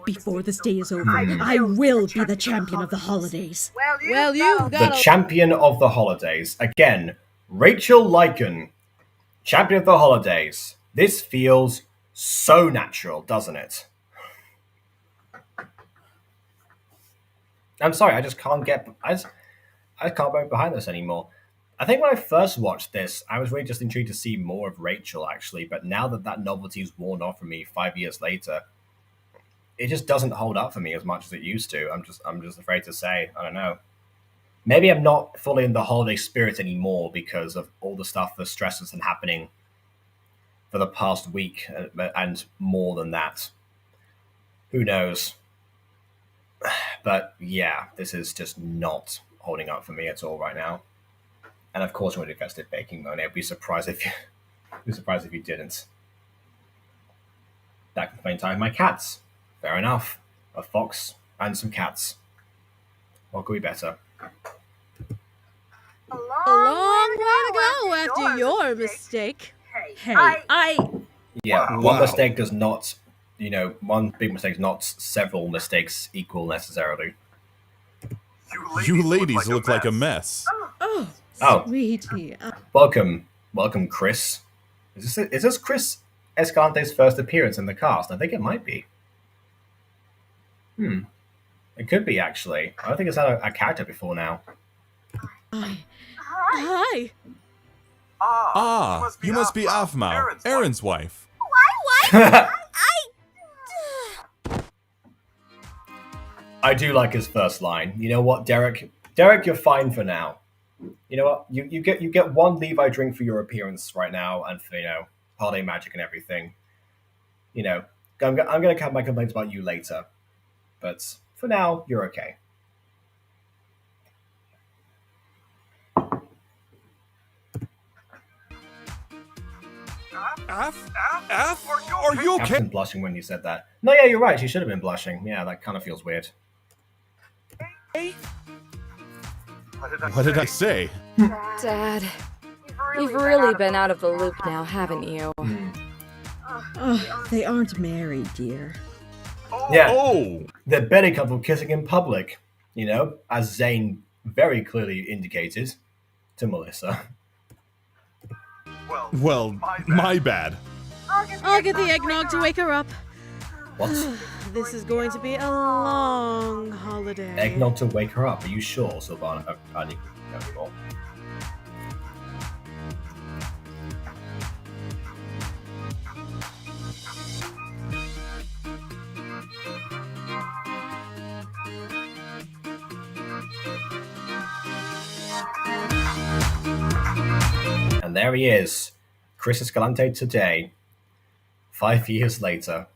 Speaker 9: Before this day is over, I will be the champion of the holidays.
Speaker 7: Well, you've
Speaker 1: The
Speaker 7: got a...
Speaker 1: champion of the holidays. Again, Rachel Lycan, champion of the holidays. This feels so natural, doesn't it? I'm sorry, I just can't get... I can't get behind this anymore. I think when I first watched this, I was really just intrigued to see more of Rachel, actually. But now that novelty's worn off from me 5 years later, it just doesn't hold up for me as much as it used to. I'm just afraid to say. I don't know. Maybe I'm not fully in the holiday spirit anymore because of all the stuff, the stress that's been happening for the past week and more than that. Who knows? But yeah, this is just not holding up for me at all right now. And of course, I'm going to do festive baking mode. I'd be surprised if you didn't. That can spend time with my cats. Fair enough. A fox and some cats. What could be better?
Speaker 7: A long way to go after your mistake.
Speaker 9: Hey,
Speaker 1: Yeah,
Speaker 3: Wow.
Speaker 1: one mistake does not, one big mistake is not several mistakes equal necessarily.
Speaker 3: you ladies look like a mess.
Speaker 9: Oh,
Speaker 1: Oh.
Speaker 9: sweetie.
Speaker 1: Welcome, Chris. Is this Chris Escalante's first appearance in the cast? I think it might be. It could be, actually. I don't think it's had a character before now.
Speaker 7: Hi.
Speaker 3: Ah, you must be Aphmau, Aaron's wife.
Speaker 1: I do like his first line. You know what, Derek? Derek, you're fine for now. You know what? You get one Levi drink for your appearance right now, and for holiday magic and everything. I'm gonna have my complaints about you later, but for now, you're okay.
Speaker 3: Aph? Are you
Speaker 1: I
Speaker 3: okay?
Speaker 1: wasn't blushing when you said that. No, yeah, you're right. She should have been blushing. Yeah, that kind of feels weird.
Speaker 3: What did I say?
Speaker 10: Dad, you've really been out of the loop now, haven't you?
Speaker 9: Oh, they aren't married, dear.
Speaker 1: Yeah,
Speaker 3: Oh!
Speaker 1: the Betty couple kissing in public. As Zane very clearly indicated to Melissa.
Speaker 3: Well, my bad.
Speaker 7: I'll get the eggnog to wake her up.
Speaker 1: What?
Speaker 7: This is going to be a long holiday.
Speaker 1: Eggnog to wake her up. Are you sure, Sylvana? I need to know more. And there he is, Chris Escalante today, 5 years later.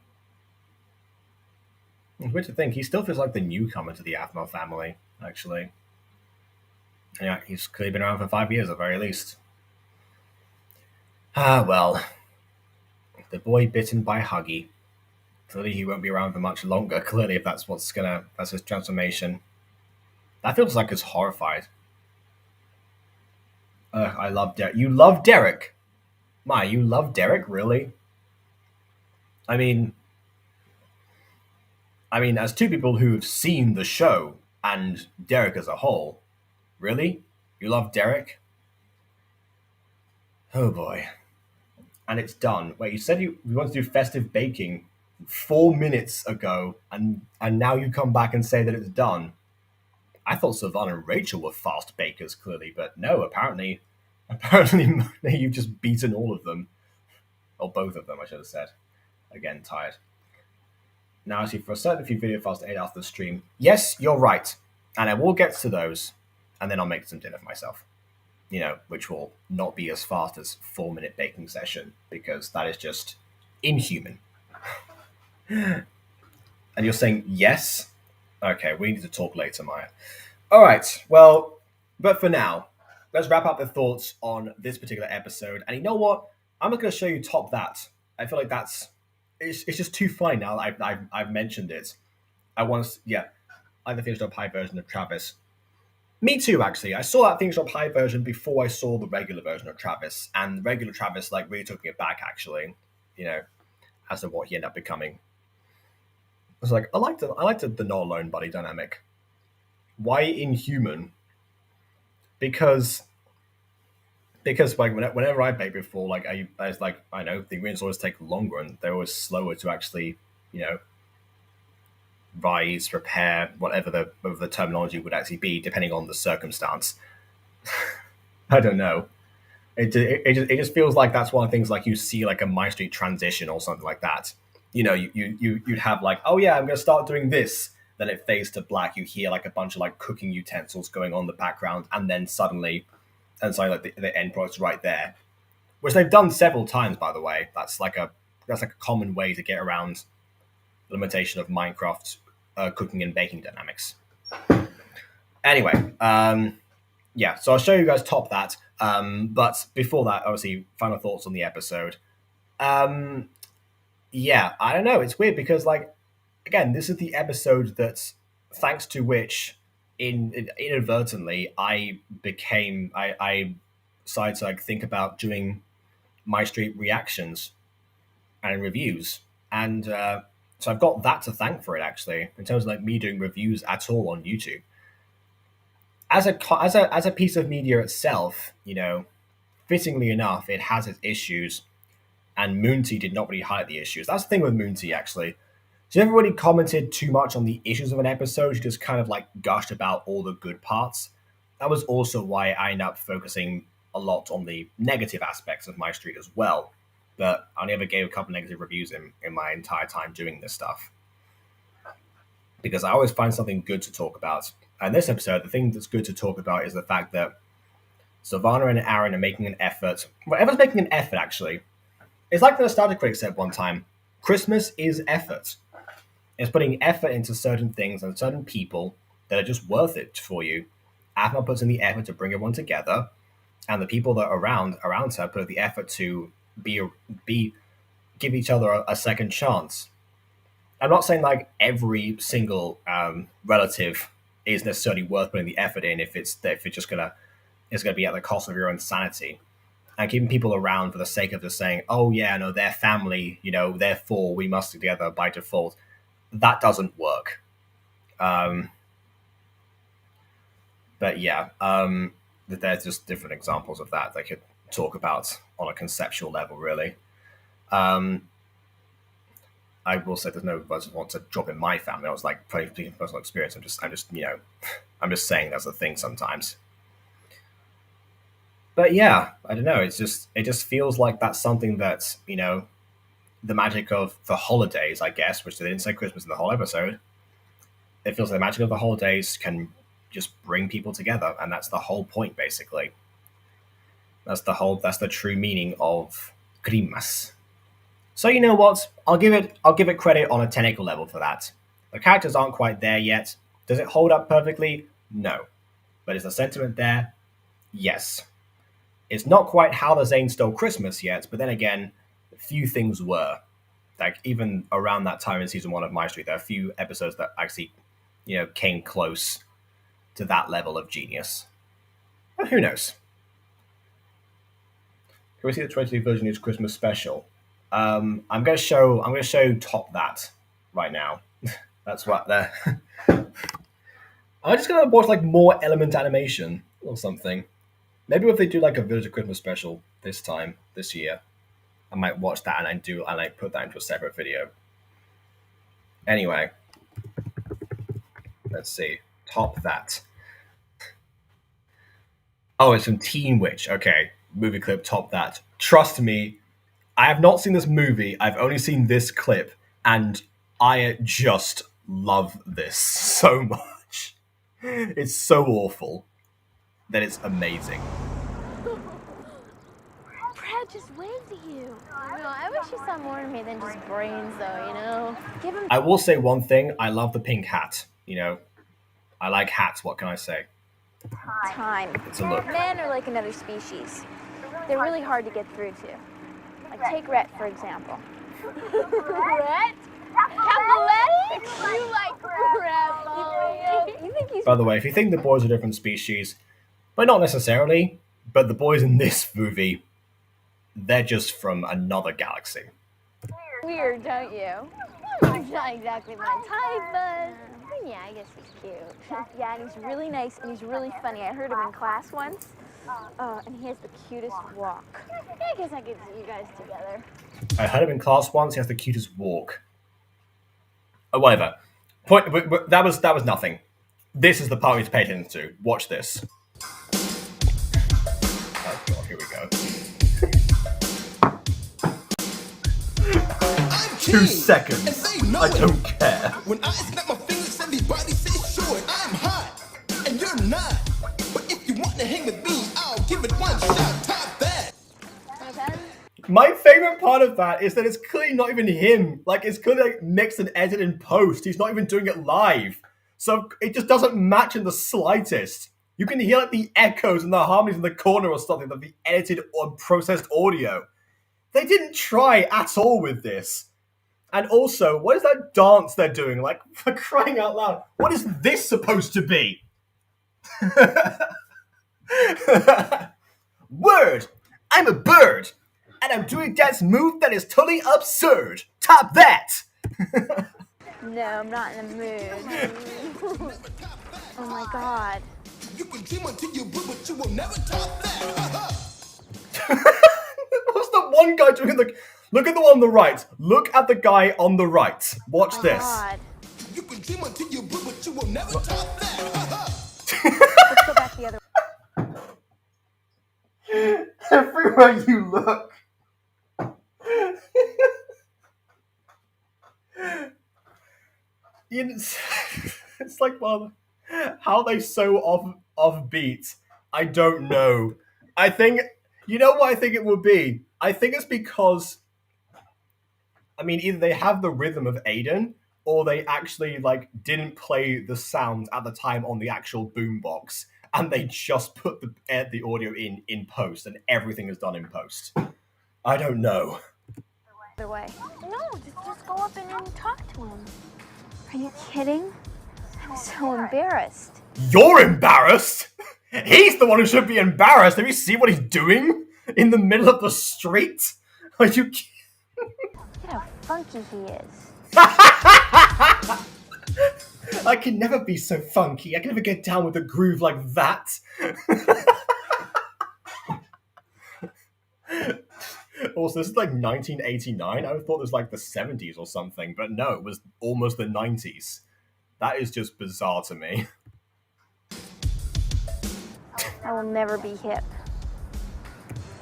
Speaker 1: It's weird to think, he still feels like the newcomer to the Aphmau family, actually. Yeah, he's clearly been around for 5 years at the very least. Ah, well. The boy bitten by Huggy. Clearly he won't be around for much longer, clearly, if that's that's his transformation. That feels like he's horrified. I love Derek. You love Derek? You love Derek, really? I mean, as two people who've seen the show and Derek as a whole, really? You love Derek? Oh boy. And it's done. Wait, you said you wanted to do festive baking 4 minutes ago, and now you come back and say that it's done. I thought Savannah and Rachel were fast bakers, clearly, but no, apparently you've just beaten all of them. Or both of them, I should have said. Again, tired. Now, actually, for a certain few video files to aid after the stream, yes, you're right. And I will get to those, and then I'll make some dinner for myself. Which will not be as fast as 4-minute baking session, because that is just inhuman. And you're saying yes? Okay, we need to talk later, Maya. All right, well, but for now, let's wrap up the thoughts on this particular episode. And you know what? I'm just going to show you Top That. I feel like it's just too funny now that I've mentioned it. I the finished up high version of Travis. Me too, actually. I saw that finished up high version before I saw the regular version of Travis, and the regular Travis really took me back, actually. As to what he ended up becoming. I was like, I liked the not alone buddy dynamic. Why inhuman? Because whenever I bake before, I was like, I know the ingredients always take longer and they're always slower to actually rise, repair, whatever the terminology would actually be, depending on the circumstance. I don't know. It just feels like that's one of the things you see a MyStreet transition or something like that. You'd have oh yeah, I'm gonna start doing this. Then it fades to black. You hear a bunch of cooking utensils going on in the background, and then suddenly the end product's right there, which they've done several times, by the way. That's a common way to get around the limitation of Minecraft cooking and baking dynamics. Anyway, yeah, so I'll show you guys Top That. But before that, obviously, final thoughts on the episode. Yeah, I don't know. It's weird because, again, this is the episode that, thanks to which, inadvertently, I decided to think about doing MyStreet reactions and reviews, and so I've got that to thank for it, actually, in terms of me doing reviews at all on YouTube. As a piece of media itself, fittingly enough, it has its issues, and Moonty did not really highlight the issues. That's the thing with Moonty, actually. She never really commented too much on the issues of an episode. She just kind of gushed about all the good parts. That was also why I ended up focusing a lot on the negative aspects of MyStreet as well. But I only ever gave a couple negative reviews in my entire time doing this stuff. Because I always find something good to talk about. And this episode, the thing that's good to talk about is the fact that Savannah and Aaron are making an effort. Whatever's making an effort, actually. It's like the Nostalgia Critic said one time, Christmas is effort. It's putting effort into certain things and certain people that are just worth it for you. Aphmau puts in the effort to bring everyone together, and the people that are around her put in the effort to give each other a second chance. I'm not saying every single relative is necessarily worth putting the effort in if it's just gonna be at the cost of your own sanity. And keeping people around for the sake of just saying, oh yeah, no, they're family, therefore we must stick together by default. That doesn't work. But yeah, there's just different examples of that they could talk about on a conceptual level, really. I will say there's no person wants to drop in my family. I was speaking personal experience. I'm just I'm just saying that's a thing sometimes. But yeah, I don't know. It just feels like that's something that, the magic of the holidays, I guess, which they didn't say Christmas in the whole episode. It feels like the magic of the holidays can just bring people together, and that's the whole point, basically. That's the true meaning of Christmas. So you know what? I'll give it credit on a technical level for that. The characters aren't quite there yet. Does it hold up perfectly? No. But is the sentiment there? Yes. It's not quite how the Zane stole Christmas yet, but then again, few things were. Even around that time in season 1 of MyStreet, there are a few episodes that actually, came close to that level of genius. But who knows? Can we see the 20 version is Christmas special? I'm going to show Top That right now. That's what there. I'm just going to watch more Element animation or something. Maybe if they do a Village of Christmas special this year, I might watch that and put that into a separate video. Anyway, let's see. Top That. Oh, it's from Teen Witch. Okay, movie clip, top that. Trust me, I have not seen this movie. I've only seen this clip, and I just love this so much. It's so awful that it's amazing.
Speaker 2: Brad just waved at you. I wish you saw more of me than just brains, though, you know? Give him
Speaker 1: I will say one thing. I love the pink hat. You know, I like hats. What can I say?
Speaker 2: time.
Speaker 1: It's a look.
Speaker 2: Men are like another species. They're really hard to get through to. Like, take Rhett, for example. Rhett? Athletic? You like Rhett, you think he's...
Speaker 1: By the way, if you think the boys are different species, but not necessarily, but the boys in this movie, they're just from another galaxy.
Speaker 2: Weird, don't you? He's not exactly my type, but yeah, I guess he's cute. Yeah, and he's really nice and he's really funny. I heard him in class once. And he has the cutest walk. I guess I could see you guys together.
Speaker 1: I heard him in class once. He has the cutest walk. Oh, whatever. That was nothing. This is the part we need to pay attention to. Watch this. Oh god, here we go. 2 seconds. I don't care.
Speaker 11: When I snap my fingers, everybody says sure, I'm hot, and you're not. But if you want to hang with me, I'll give it one shot. Top that.
Speaker 1: My favorite part of that is that it's clearly not even him. Like, it's clearly like mixed and edited in post. He's not even doing it live. So it just doesn't match in the slightest. You can hear like the echoes and the harmonies in the corner or something of the edited or processed audio. They didn't try at all with this. And also, what is that dance they're doing? Like, for crying out loud, what is this supposed to be? Word! I'm a bird! And I'm doing a dance move that is totally absurd! Top that!
Speaker 2: No, I'm not in the mood. Oh my god.
Speaker 11: You can dream until you will, but you will never top that.
Speaker 1: What's the one guy doing the... Look at the one on the right. Look at the guy on the right. Watch this.
Speaker 2: God.
Speaker 11: You can dream until you will, but you will never top that.
Speaker 2: Let's go back the other way.
Speaker 1: Everywhere you look. It's like, well, how they so off beat. I don't know. I think, you know what I think it would be? I think it's because, I mean, either they have the rhythm of Aiden, or they actually like didn't play the sound at the time on the actual boombox, and they just put the audio in post, and everything is done in post. I don't know.
Speaker 2: Other way. No, just go up and talk to him. Are you kidding? I'm so embarrassed.
Speaker 1: You're embarrassed? He's the one who should be embarrassed. Have you seen what he's doing in the middle of the street? Are you kidding?
Speaker 2: Look at how funky he is.
Speaker 1: I can never be so funky. I can never get down with a groove like that. Also, this is like 1989. I thought it was like the 70s or something, but no, it was almost the 90s. That is just bizarre to me.
Speaker 2: I will never be hip.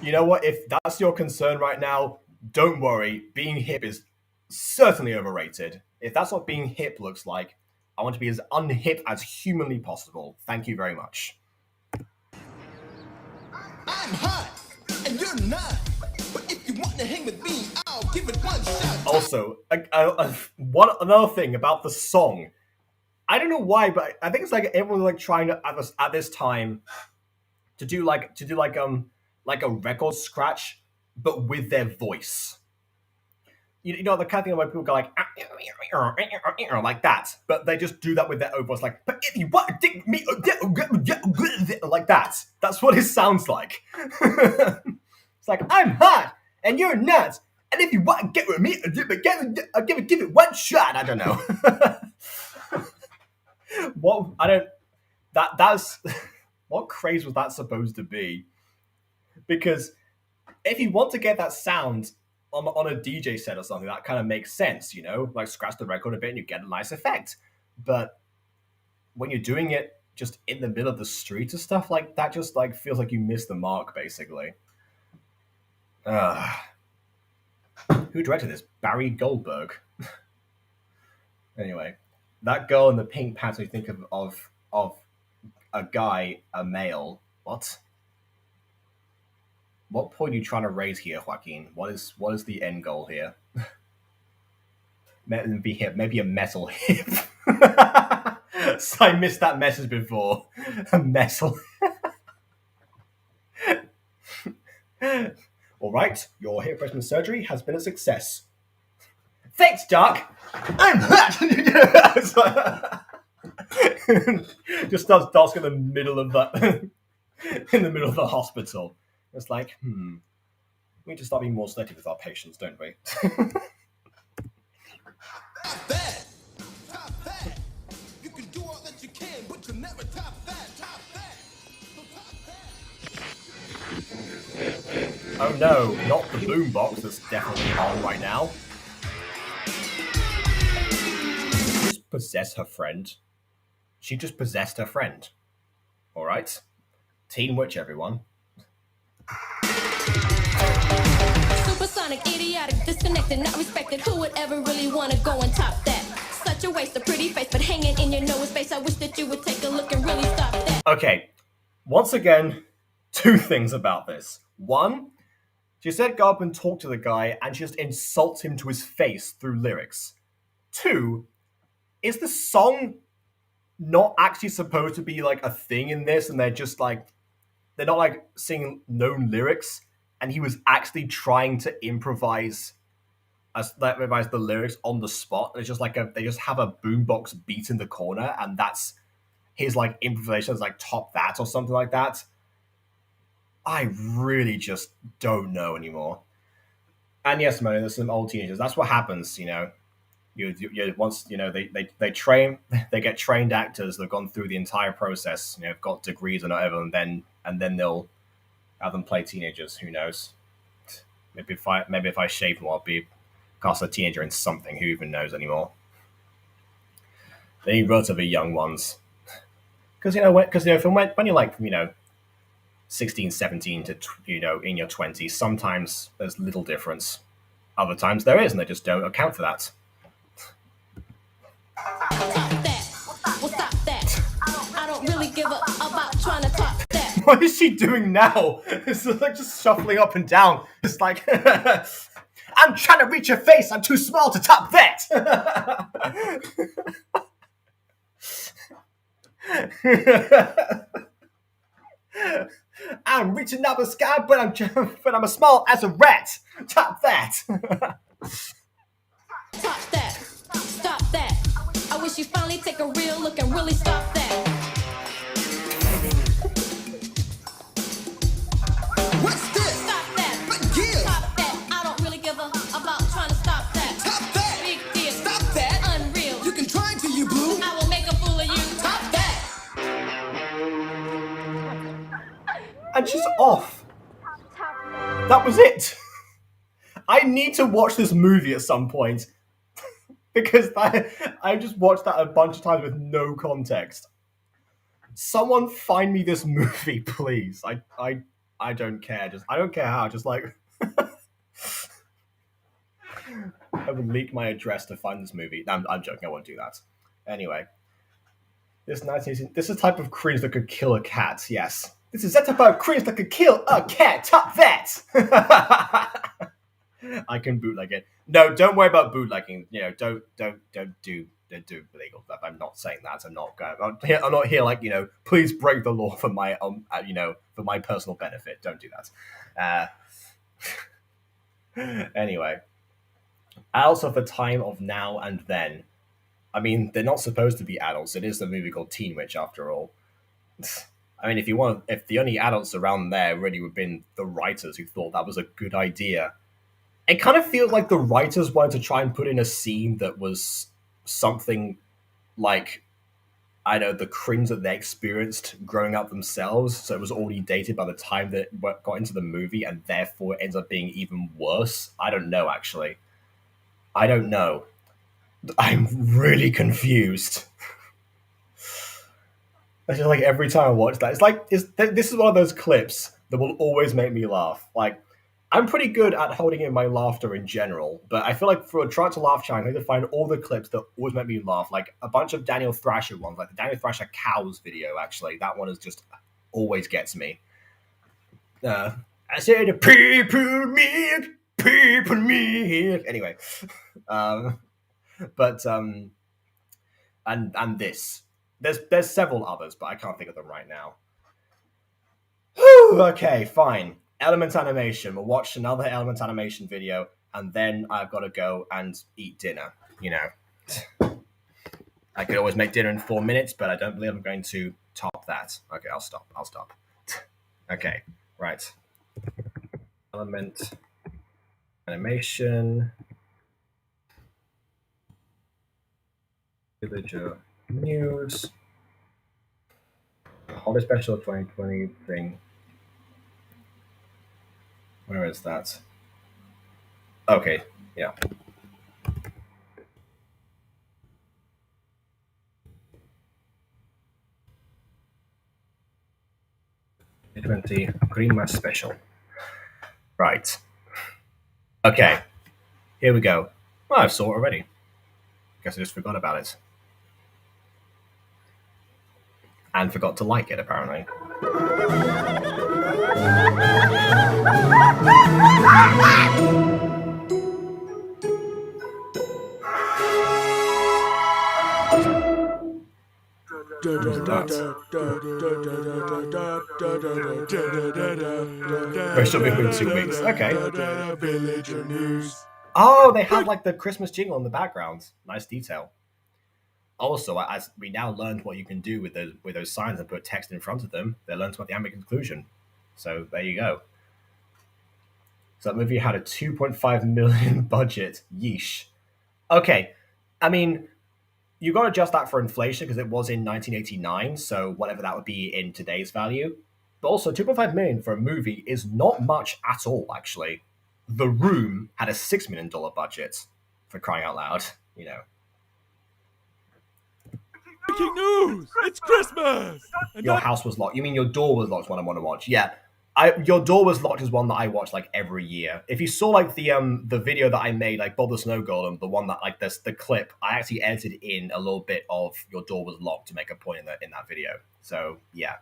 Speaker 1: You know what? If that's your concern right now, don't worry. Being hip is certainly overrated. If that's what being hip looks like, I want to be as unhip as humanly possible. Thank you very much.
Speaker 11: I'm hot, and you're not. But if you want to hang with me, I'll give it one shot.
Speaker 1: Also, another thing about the song. I don't know why, but I think it's like everyone like trying to at this time to do like a record scratch, but with their voice. You know the kind of thing where people go like that, but they just do that with their own voice, like. But if you want to dig me, like that. That's what it sounds like. It's like, I'm hot and you're not, and if you want to get with me, give it one shot. I don't know. What I don't. That's what craze was that supposed to be? Because if you want to get that sound on a DJ set or something, that kind of makes sense, you know? Like scratch the record a bit and you get a nice effect. But when you're doing it just in the middle of the street and stuff like that, just like feels like you missed the mark, basically. Who directed this? Barry Goldberg. Anyway, that girl in the pink pants, you think of a guy, a male. What point are you trying to raise here, Joaquin? What is the end goal here? Maybe a metal hip. So I missed that message before. A metal. All right, your hip replacement surgery has been a success. Thanks, Doc. I'm hurt. Just starts Doc in the middle of the in the middle of the hospital. It's like, we need to start being more selective with our patients, don't we?
Speaker 11: You can do all that you can, but you'll never top that.
Speaker 1: Oh no, not the boombox that's definitely on right now. Did she just possess her friend? She just possessed her friend. Alright? Teen Witch, everyone.
Speaker 12: Supersonic, idiotic, disconnected, not respected. Who would ever really want to go and top that? Such a waste of pretty face, but hanging in your nose space. I wish that you would take a look and really stop that.
Speaker 1: Okay, once again, two things about this. One, she said go up and talk to the guy and she just insults him to his face through lyrics. Two, is the song not actually supposed to be like a thing in this and they're just like, they're not like singing known lyrics and he was actually trying to improvise the lyrics on the spot. And it's just like they just have a boombox beat in the corner and that's his like improvisation is like top that or something like that. I really just don't know anymore. And yes, Moni, there's some old teenagers. That's what happens, you know. You once you know they get trained actors. They've gone through the entire process. You know, got degrees and whatever, and then they'll have them play teenagers. Who knows? Maybe if I shave more, I'll be cast a teenager in something. Who even knows anymore? They need relatively young ones, because when you're like 16, 17 to in your 20s, sometimes there's little difference. Other times there is, and they just don't account for that.
Speaker 12: I don't really give up about trying to top that.
Speaker 1: What is she doing now? It's like just shuffling up and down. It's like, I'm trying to reach your face. I'm too small to top that. I'm reaching up the sky, but I'm as small as a rat. Top that.
Speaker 12: Top that. Stop that. I wish you finally take a real look and really stop that.
Speaker 11: What's this?
Speaker 12: Stop that.
Speaker 11: But give.
Speaker 12: Stop that. I don't really give a about trying to stop that.
Speaker 11: Top that.
Speaker 12: Big deal.
Speaker 11: Stop that.
Speaker 12: Unreal.
Speaker 11: You can try to, you blue.
Speaker 12: I will make a fool of you.
Speaker 11: Top that.
Speaker 1: And she's off. That was it. I need to watch this movie at some point. Because I just watched that a bunch of times with no context. Someone find me this movie, please. I don't care. I don't care how. Just like I would leak my address to find this movie. No, I'm joking. I won't do that. Anyway, this is the type of cringe that could kill a cat. Yes, this is that type of cringe that could kill a cat. Top that. I can bootleg it. No, don't worry about bootlegging. Don't do illegal stuff. I'm not saying that. I'm not here like please break the law for my for my personal benefit. Don't do that. Anyway, adults of the time of now and then. I mean, they're not supposed to be adults. It is a movie called Teen Witch, after all. I mean, if the only adults around there really would have been the writers who thought that was a good idea. It kind of feels like the writers wanted to try and put in a scene that was something like, I don't know, the cringe that they experienced growing up themselves. So it was already dated by the time that it got into the movie, and therefore it ends up being even worse. I don't know, actually. I don't know. I'm really confused. It's just like every time I watch that, this is one of those clips that will always make me laugh. Like, I'm pretty good at holding in my laughter in general, but I feel like for a try to laugh challenge, I need to find all the clips that always make me laugh. Like a bunch of Daniel Thrasher ones, like the Daniel Thrasher cows video. Actually, that one is just always gets me. I said people milk, people milk. Anyway, but and this. There's several others, but I can't think of them right now. Whew, okay, fine. Element Animation. We'll watch another Element Animation video, and then I've got to go and eat dinner. You know, I could always make dinner in 4 minutes, but I don't believe I'm going to top that. Okay, I'll stop. Okay, right. Element Animation. Villager News. Holiday Special 2020 thing. Where is that? Okay, yeah. 2020 Greenmas Special. Right. Okay. Here we go. Well, I saw it already. Guess I just forgot about it. And forgot to like it, apparently. We're still moving 2 weeks. Okay. Oh, they have like the Christmas jingle in the background. Nice detail. Also, as we now learned what you can do with those signs and put text in front of them, they learned about the ambient conclusion. So there you go. So that movie had a 2.5 million budget. Yeesh. Okay, I mean, you got to adjust that for inflation because it was in 1989, so whatever that would be in today's value. But also, 2.5 million for a movie is not much at all, actually. The Room had a $6 million budget, for crying out loud, you know.
Speaker 8: Breaking news! It's Christmas! And
Speaker 1: your house was locked. You mean your door was locked when I want to watch? Yeah. Your door was locked is one that I watch like every year. If you saw like the video that I made, like Bob the Snow Golem, the one that like the clip, I actually edited in a little bit of your door was locked to make a point in that video. So yeah,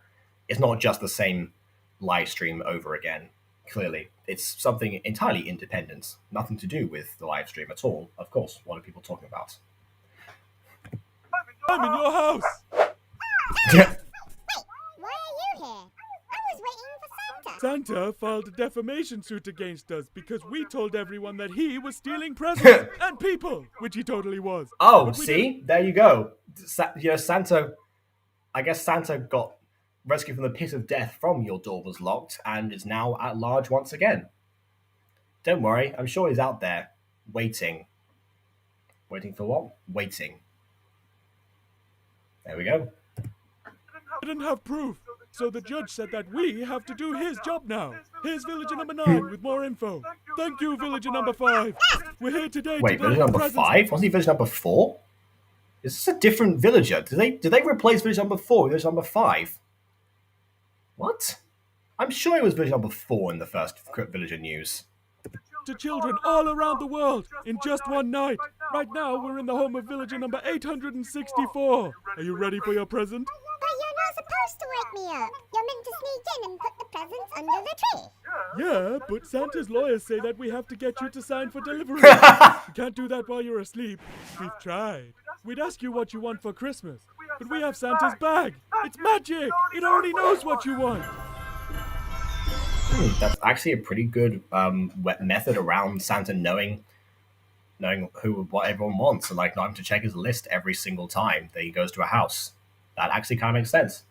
Speaker 1: it's not just the same live stream over again. Clearly, it's something entirely independent, nothing to do with the live stream at all. Of course, what are people talking about?
Speaker 8: I'm in your house.
Speaker 2: Wait, why are you here? I was waiting for Santa.
Speaker 8: Santa filed a defamation suit against us because we told everyone that he was stealing presents and people, which he totally was.
Speaker 1: Oh, see? There you go. Santa... I guess Santa got rescued from the pit of death from Your Door Was Locked and is now at large once again. Don't worry, I'm sure he's out there, waiting. Waiting for what? Waiting. There we go.
Speaker 8: I didn't have proof, so the judge said that we have to do his job now. Here's villager number 9 with more info. Thank you, villager number 5. We're here today
Speaker 1: Wait,
Speaker 8: to
Speaker 1: villager number 5? Wasn't he villager number 4? Is this a different villager? Did they replace villager number 4 with villager number 5? What? I'm sure it was villager number 4 in the first villager news.
Speaker 8: To children all around the world in just one night. Right now, we're in the home of villager number 864. Are you ready for your present?
Speaker 2: But you're not supposed to wake me up. You're meant to sneak in and put the presents under the tree.
Speaker 8: Yeah, but Santa's lawyers say that we have to get you to sign for delivery. You can't do that while you're asleep. We've tried. We'd ask you what you want for Christmas, but we have Santa's bag. It's magic. It already knows what you want.
Speaker 1: That's actually a pretty good method around Santa knowing what everyone wants and like not having to check his list every single time that he goes to a house. That actually kind of makes sense.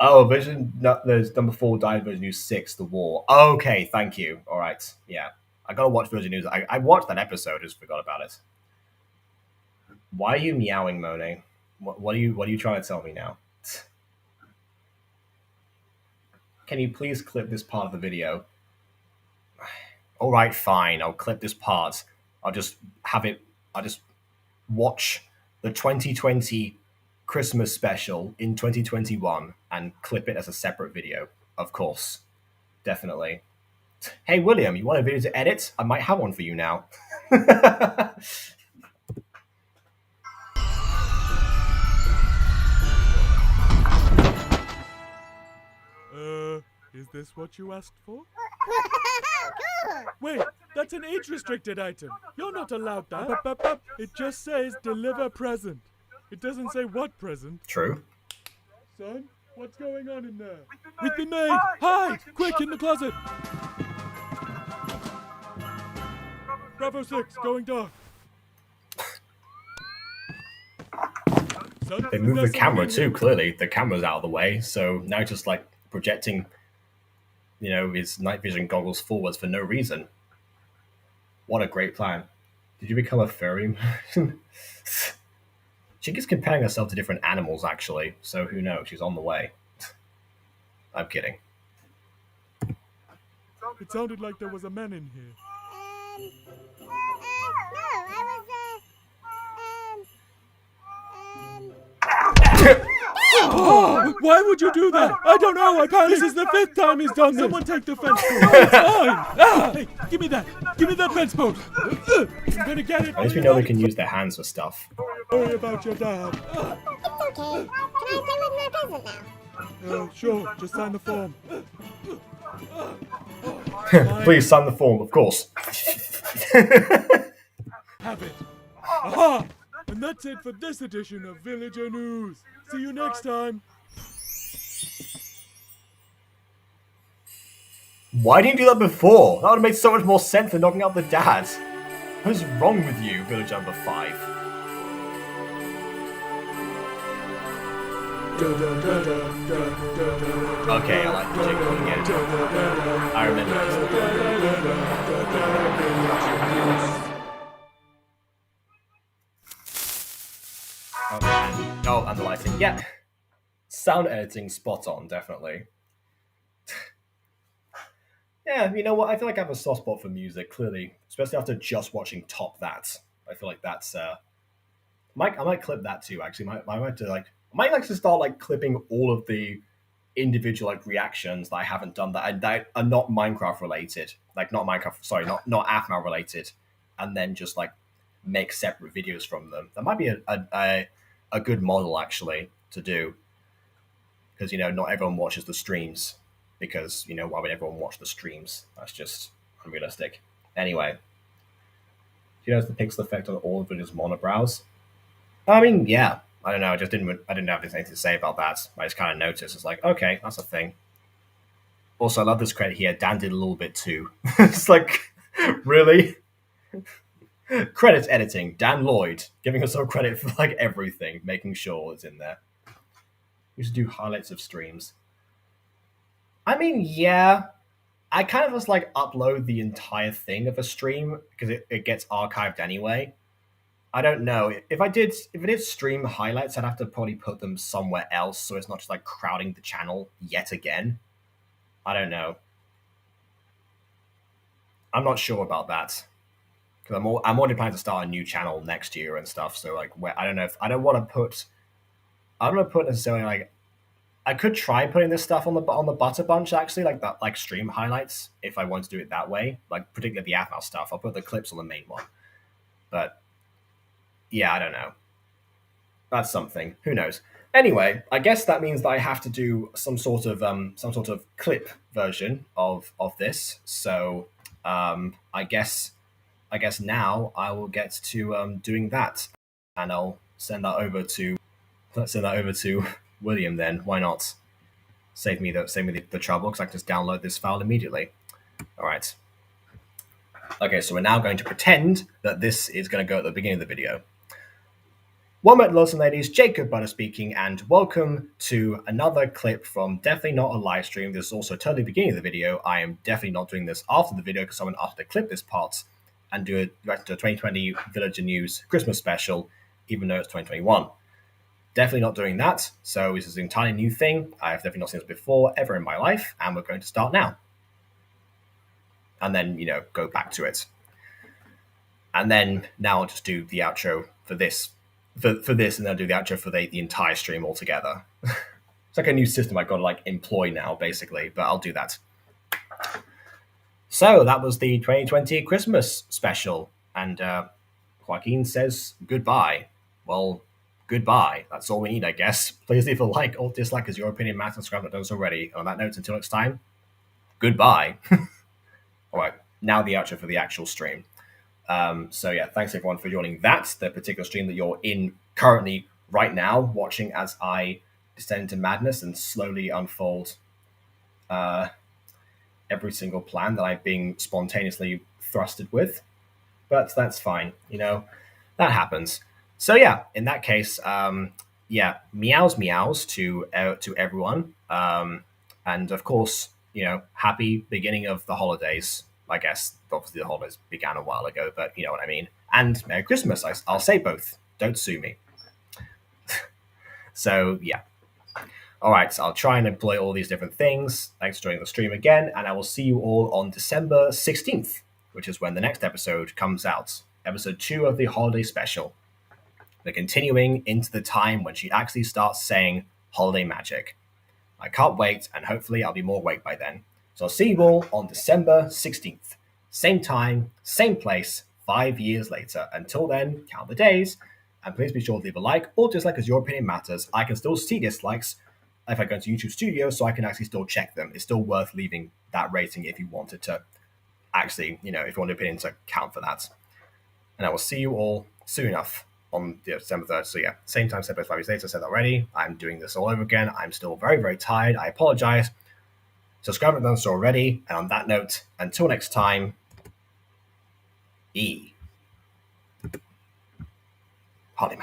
Speaker 1: Oh, there's number 4 died Version News 6, The War. Okay, thank you. All right, yeah. I gotta watch Version News. I watched that episode, just forgot about it. Why are you meowing, Monet? What are you trying to tell me now? Can you please clip this part of the video? All right, fine. I'll clip this part. I'll just watch the 2020 Christmas special in 2021 and clip it as a separate video. Of course. Definitely. Hey, William, you want a video to edit? I might have one for you now.
Speaker 8: Is this what you asked for? Wait, that's an age-restricted item. You're not allowed that. It just says deliver present. It doesn't say what present.
Speaker 1: True.
Speaker 8: Son, what's going on in there? We've been made! Hide! Quick, in the closet! Bravo 6, going dark. Son,
Speaker 1: They moved the camera too, clearly. The camera's out of the way, so now just like projecting, you know, his night vision goggles forwards for no reason. What a great plan. Did you become a furry? She keeps comparing herself to different animals, actually, so who knows? She's on the way. I'm kidding.
Speaker 8: It sounded like there was a man in here. Oh, why would you do that? I don't know. This is the 5th time he's done this. Someone take the fence post. No, it's mine. Hey, give me that. Give me that fence post. I'm gonna get it.
Speaker 1: At least we know they can use their hands for stuff.
Speaker 8: Worry about your dad.
Speaker 13: It's okay. Can I play with my present now?
Speaker 8: Sure. Just sign the form.
Speaker 1: Please sign the form, of course.
Speaker 8: Have it. Aha! And that's it for this edition of Villager News. See you next time.
Speaker 1: Why didn't you do that before? That would have made so much more sense than knocking out the dad. What is wrong with you, Villager number 5? Okay, I like the jingle again. I remember this. Oh, and the lighting. Yeah. Sound editing spot on, definitely. Yeah, you know what? I feel like I have a soft spot for music, clearly. Especially after just watching Top That. I feel like that's I might clip that too, actually. I might like to start like clipping all of the individual like reactions that I haven't done that are not Minecraft related. Like not Aphmau related, and then just like make separate videos from them. That might be a good model actually to do. Because you know, not everyone watches the streams. Because, you know, why would everyone watch the streams? That's just unrealistic. Anyway. Do you notice the pixel effect on all of videos monobrows? I mean, yeah. I don't know, I didn't have anything to say about that. I just kind of noticed. It's like, okay, that's a thing. Also, I love this credit here. Dan did a little bit too. It's like, really? Credits editing. Dan Lloyd. Giving us all credit for like everything. Making sure it's in there. We should do highlights of streams. I mean, yeah, I kind of just like upload the entire thing of a stream because it gets archived anyway. I don't know if I did stream highlights, I'd have to probably put them somewhere else so it's not just like crowding the channel yet again. I don't know. I'm not sure about that because I'm already planning to start a new channel next year and stuff. So like, I don't know I don't want to put necessarily like. I could try putting this stuff on the Butter Bunch actually, like that, like stream highlights. If I want to do it that way, like particularly the Aphmau stuff, I'll put the clips on the main one. But yeah, I don't know. That's something. Who knows? Anyway, I guess that means that I have to do some sort of clip version of this. So I guess now I will get to doing that, and I'll send that over to William then. Why not? Save me the trouble because I can just download this file immediately. All right. Okay, so we're now going to pretend that this is going to go at the beginning of the video. One minute, lords and ladies, Jacob Butter speaking, and welcome to another clip from definitely not a live stream. This is also totally the beginning of the video. I am definitely not doing this after the video because someone asked to clip this part and do it right to 2020 Villager News Christmas special, even though it's 2021. Definitely not doing that. So this is an entirely new thing. I've definitely not seen this before ever in my life, and we're going to start now. And then, you know, go back to it. And then now I'll just do the outro for this for this, and then do the outro for the entire stream altogether. It's like a new system I've got to like employ now, basically, but I'll do that. So that was the 2020 Christmas special, and Joaquin says goodbye. Well, goodbye. That's all we need, I guess. Please leave a like or dislike as your opinion matters. Subscribe if not done so already. And on that note, until next time, goodbye. All right, now the outro for the actual stream. So yeah, thanks everyone for joining that, the particular stream that you're in currently right now, watching as I descend into madness and slowly unfold every single plan that I've been spontaneously thrusted with. But that's fine, that happens. So yeah, in that case, meows to everyone, and of course, happy beginning of the holidays. I guess obviously the holidays began a while ago, but you know what I mean. And Merry Christmas. I'll say both. Don't sue me. So yeah. All right, so I'll try and employ all these different things. Thanks for joining the stream again, and I will see you all on December 16th, which is when the next episode comes out. Episode 2 of the holiday special. We're continuing into the time when she actually starts saying holiday magic. I can't wait, and hopefully I'll be more awake by then. So I'll see you all on December 16th. Same time, same place, 5 years later. Until then, count the days, and please be sure to leave a like or dislike as your opinion matters. I can still see dislikes if I go into YouTube Studio, so I can actually still check them. It's still worth leaving that rating if you wanted to actually, if you want the opinion to count for that. And I will see you all soon enough on December 3rd. So yeah, same time, same place, 5 years later. I said that already. I'm doing this all over again. I'm still very, very tired. I apologize. Subscribe if you haven't done so already. And on that note, until next time, Eve.